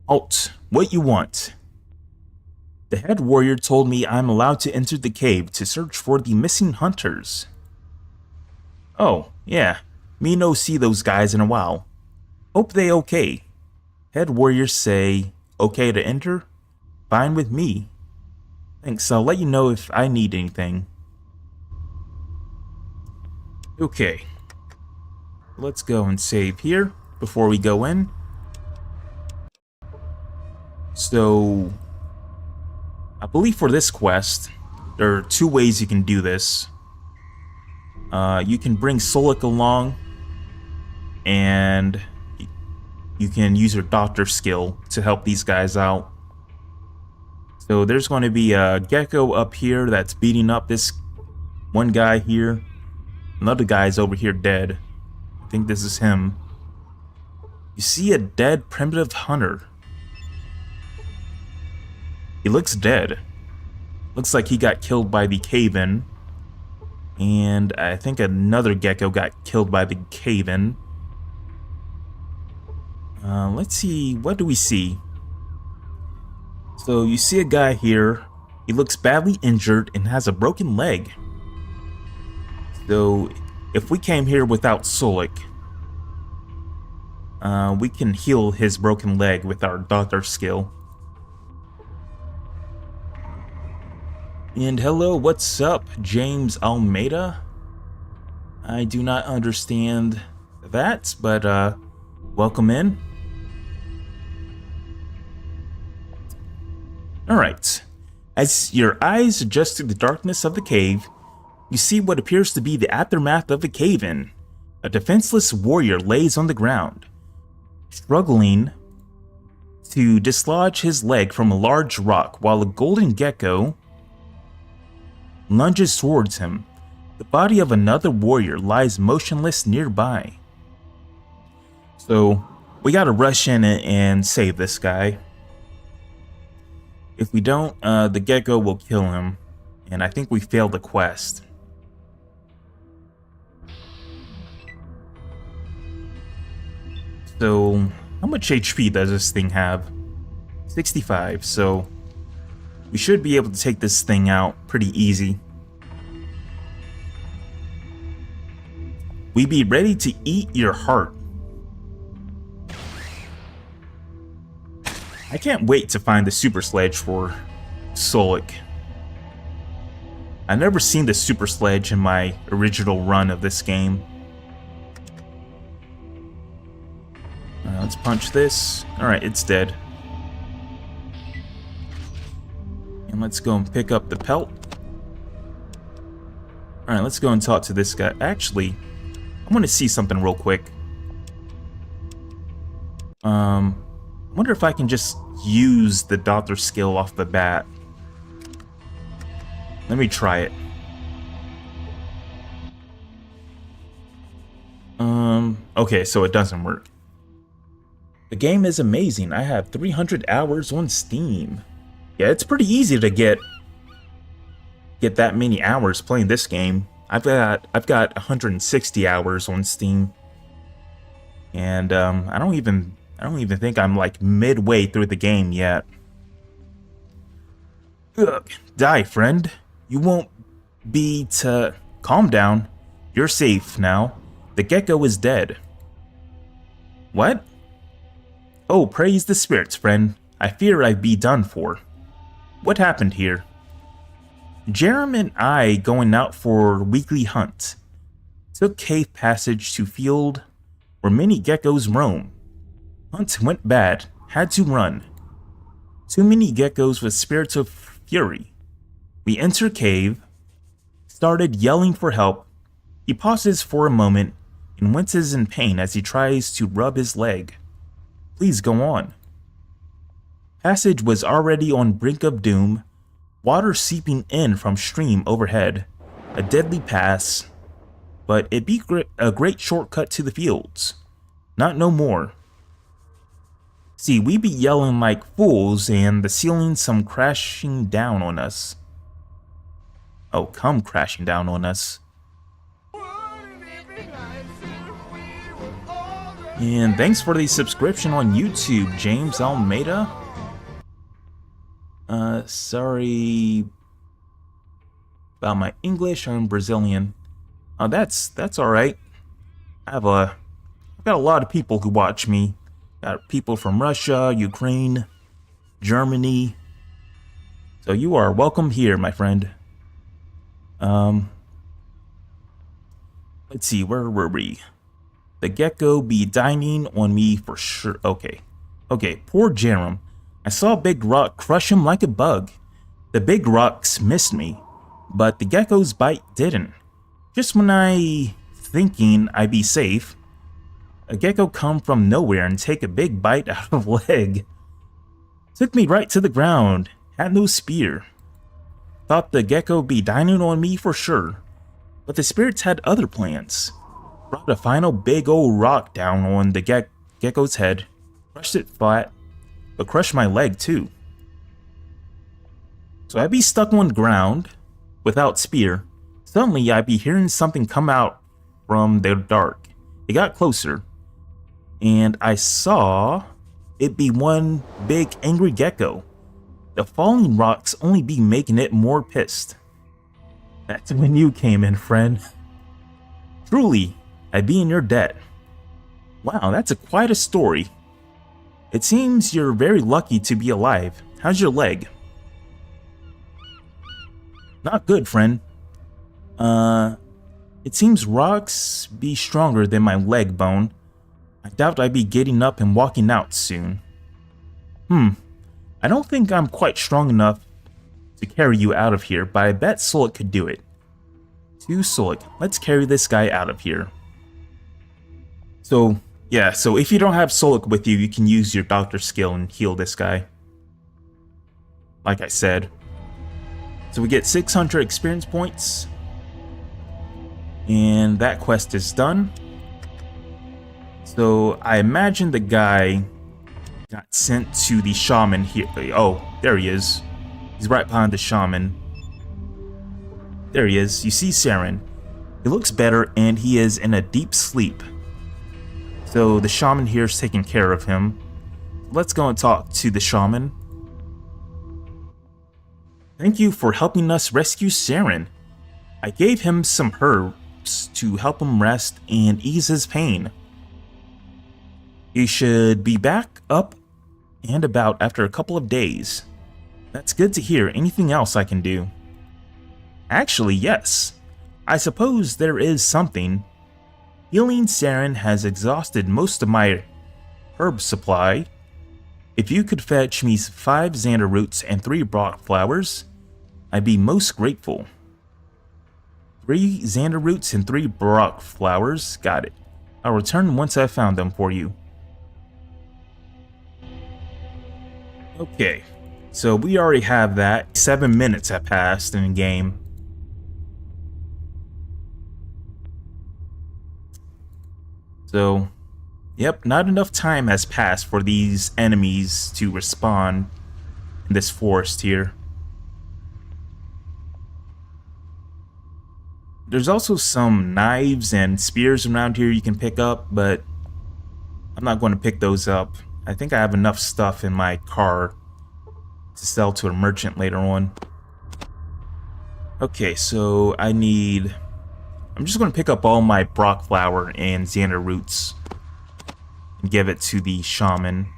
Halt, what you want? The head warrior told me I'm allowed to enter the cave to search for the missing hunters. Oh, yeah. Me no see those guys in a while. Hope they okay. Head warriors say, okay to enter? Fine with me. Thanks, I'll let you know if I need anything. Okay. Let's go and save here before we go in. So, I believe for this quest, there are two ways you can do this. You can bring Solik along, and you can use your doctor skill to help these guys out. So there's going to be a gecko up here that's beating up this one guy here. Another guy's over here dead. I think this is him. You see a dead primitive hunter. He looks dead. Looks like he got killed by the cave-in. And I think another gecko got killed by the cave-in. Let's see, what do we see? So you see a guy here. He looks badly injured and has a broken leg. So if we came here without Solik, we can heal his broken leg with our doctor skill. And hello, what's up, James Almeida? I do not understand that, but welcome in. Alright, as your eyes adjust to the darkness of the cave, you see what appears to be the aftermath of a cave-in. A defenseless warrior lays on the ground, struggling to dislodge his leg from a large rock while a golden gecko lunges towards him. The body of another warrior lies motionless nearby. So, we gotta rush in and save this guy. If we don't, the gecko will kill him, and I think we failed the quest. So, how much HP does this thing have? 65, so we should be able to take this thing out pretty easy. We be ready to eat your heart. I can't wait to find the super sledge for Solik. I've never seen the super sledge in my original run of this game. Let's punch this. Alright, it's dead. And let's go and pick up the pelt. Alright, let's go and talk to this guy. Actually, I want to see something real quick. I wonder if I can just use the doctor skill off the bat. Let me try it. Okay, so it doesn't work. The game is amazing. I have 300 hours on Steam. Yeah, it's pretty easy to get that many hours playing this game. I've got 160 hours on Steam. And I don't even think I'm like midway through the game yet. Ugh, die, friend. You won't be to... Calm down. You're safe now. The gecko is dead. What? Oh, praise the spirits, friend. I fear I'd be done for. What happened here? Jerem and I going out for weekly hunt. Took cave passage to field where many geckos roam. Hunt went bad. Had to run. Too many geckos with spirits of fury. We enter cave. Started yelling for help. He pauses for a moment and winces in pain as he tries to rub his leg. Please go on. Passage was already on brink of doom. Water seeping in from stream overhead. A deadly pass. But it'd be a great shortcut to the fields. Not no more. See, we be yelling like fools and the ceiling some crashing down on us. Oh, come crashing down on us. And thanks for the subscription on YouTube, James Almeida. Sorry about my English. I'm Brazilian. Oh, that's alright. I've got a lot of people who watch me. Got people from Russia, Ukraine, Germany. So you are welcome here, my friend. Let's see, where were we? The gecko be dining on me for sure. Okay, poor Jerem. I saw a big rock crush him like a bug. The big rocks missed me, but the gecko's bite didn't. Just when I thinking I'd be safe, a gecko come from nowhere and take a big bite out of leg. Took me right to the ground. Had no spear. Thought the gecko be dining on me for sure, but the spirits had other plans. Brought a final big old rock down on the gecko's head, crushed it flat, but crushed my leg too. So I'd be stuck on ground, without spear. Suddenly I'd be hearing something come out from the dark. It got closer, and I saw it be one big angry gecko. The falling rocks only be making it more pissed. That's when you came in, friend. Truly, I'd be in your debt. Wow, that's quite a story. It seems you're very lucky to be alive. How's your leg? Not good, friend. It seems rocks be stronger than my leg bone. I doubt I'd be getting up and walking out soon. I don't think I'm quite strong enough to carry you out of here, but I bet Solik could do it. To Solik, let's carry this guy out of here. So, yeah, so if you don't have Solik with you, you can use your doctor skill and heal this guy. Like I said. So we get 600 experience points. And that quest is done. So I imagine the guy got sent to the shaman here. Oh, there he is. He's right behind the shaman. There he is. You see Saren. He looks better and he is in a deep sleep. So the shaman here is taking care of him. Let's go and talk to the shaman. Thank you for helping us rescue Saren. I gave him some herbs to help him rest and ease his pain. He should be back up and about after a couple of days. That's good to hear. Anything else I can do? Actually, yes. I suppose there is something. Healing Saren has exhausted most of my herb supply. If you could fetch me 5 Xander roots and 3 Brock flowers, I'd be most grateful. 3 Xander roots and 3 Brock flowers. Got it. I'll return once I've found them for you. Okay, so we already have that. 7 minutes have passed in the game. So, yep, not enough time has passed for these enemies to respawn in this forest here. There's also some knives and spears around here you can pick up, but I'm not going to pick those up. I think I have enough stuff in my car to sell to a merchant later on. Okay, so I'm just going to pick up all my Brock flower and Xander roots and give it to the shaman.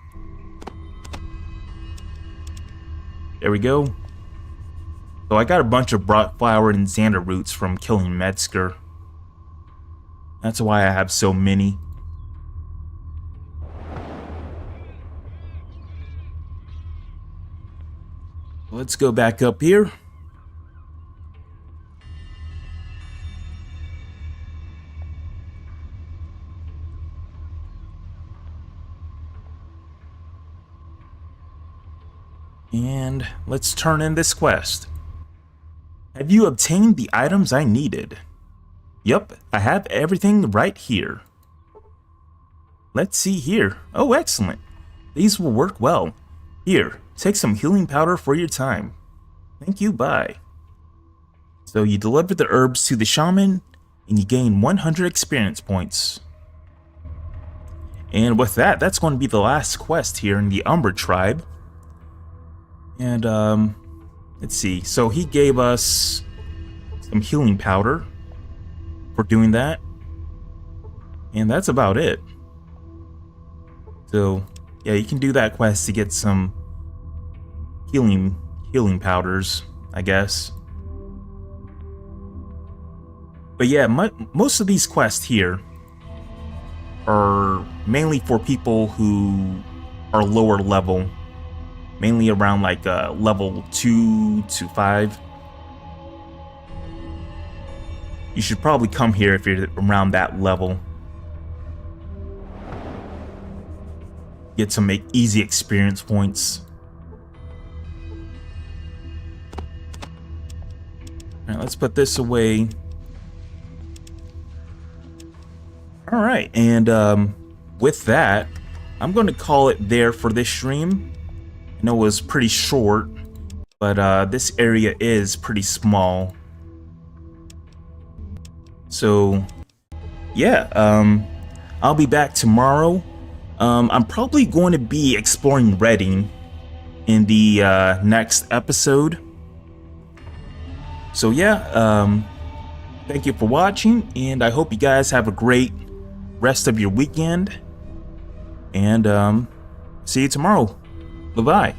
There we go. So I got a bunch of Brock flower and Xander roots from killing Metzger. That's why I have so many. Let's go back up here. And let's turn in this quest. Have you obtained the items I needed? Yup, I have everything right here. Let's see here. Oh, excellent. These will work well. Here, take some healing powder for your time. Thank you, bye. So you deliver the herbs to the shaman, and you gain 100 experience points. And with that, that's going to be the last quest here in the Umbra tribe. And, let's see. So he gave us some healing powder for doing that. And that's about it. So, yeah, you can do that quest to get some healing powders, I guess. But yeah, most of these quests here are mainly for people who are lower level. Mainly around like level 2 to 5. You should probably come here if you're around that level. Get some easy experience points. Alright, let's put this away. Alright, and with that, I'm going to call it there for this stream. I know it was pretty short, but this area is pretty small. So, yeah, I'll be back tomorrow. I'm probably going to be exploring Reading in the next episode. So yeah, thank you for watching, and I hope you guys have a great rest of your weekend. And see you tomorrow. Bye-bye.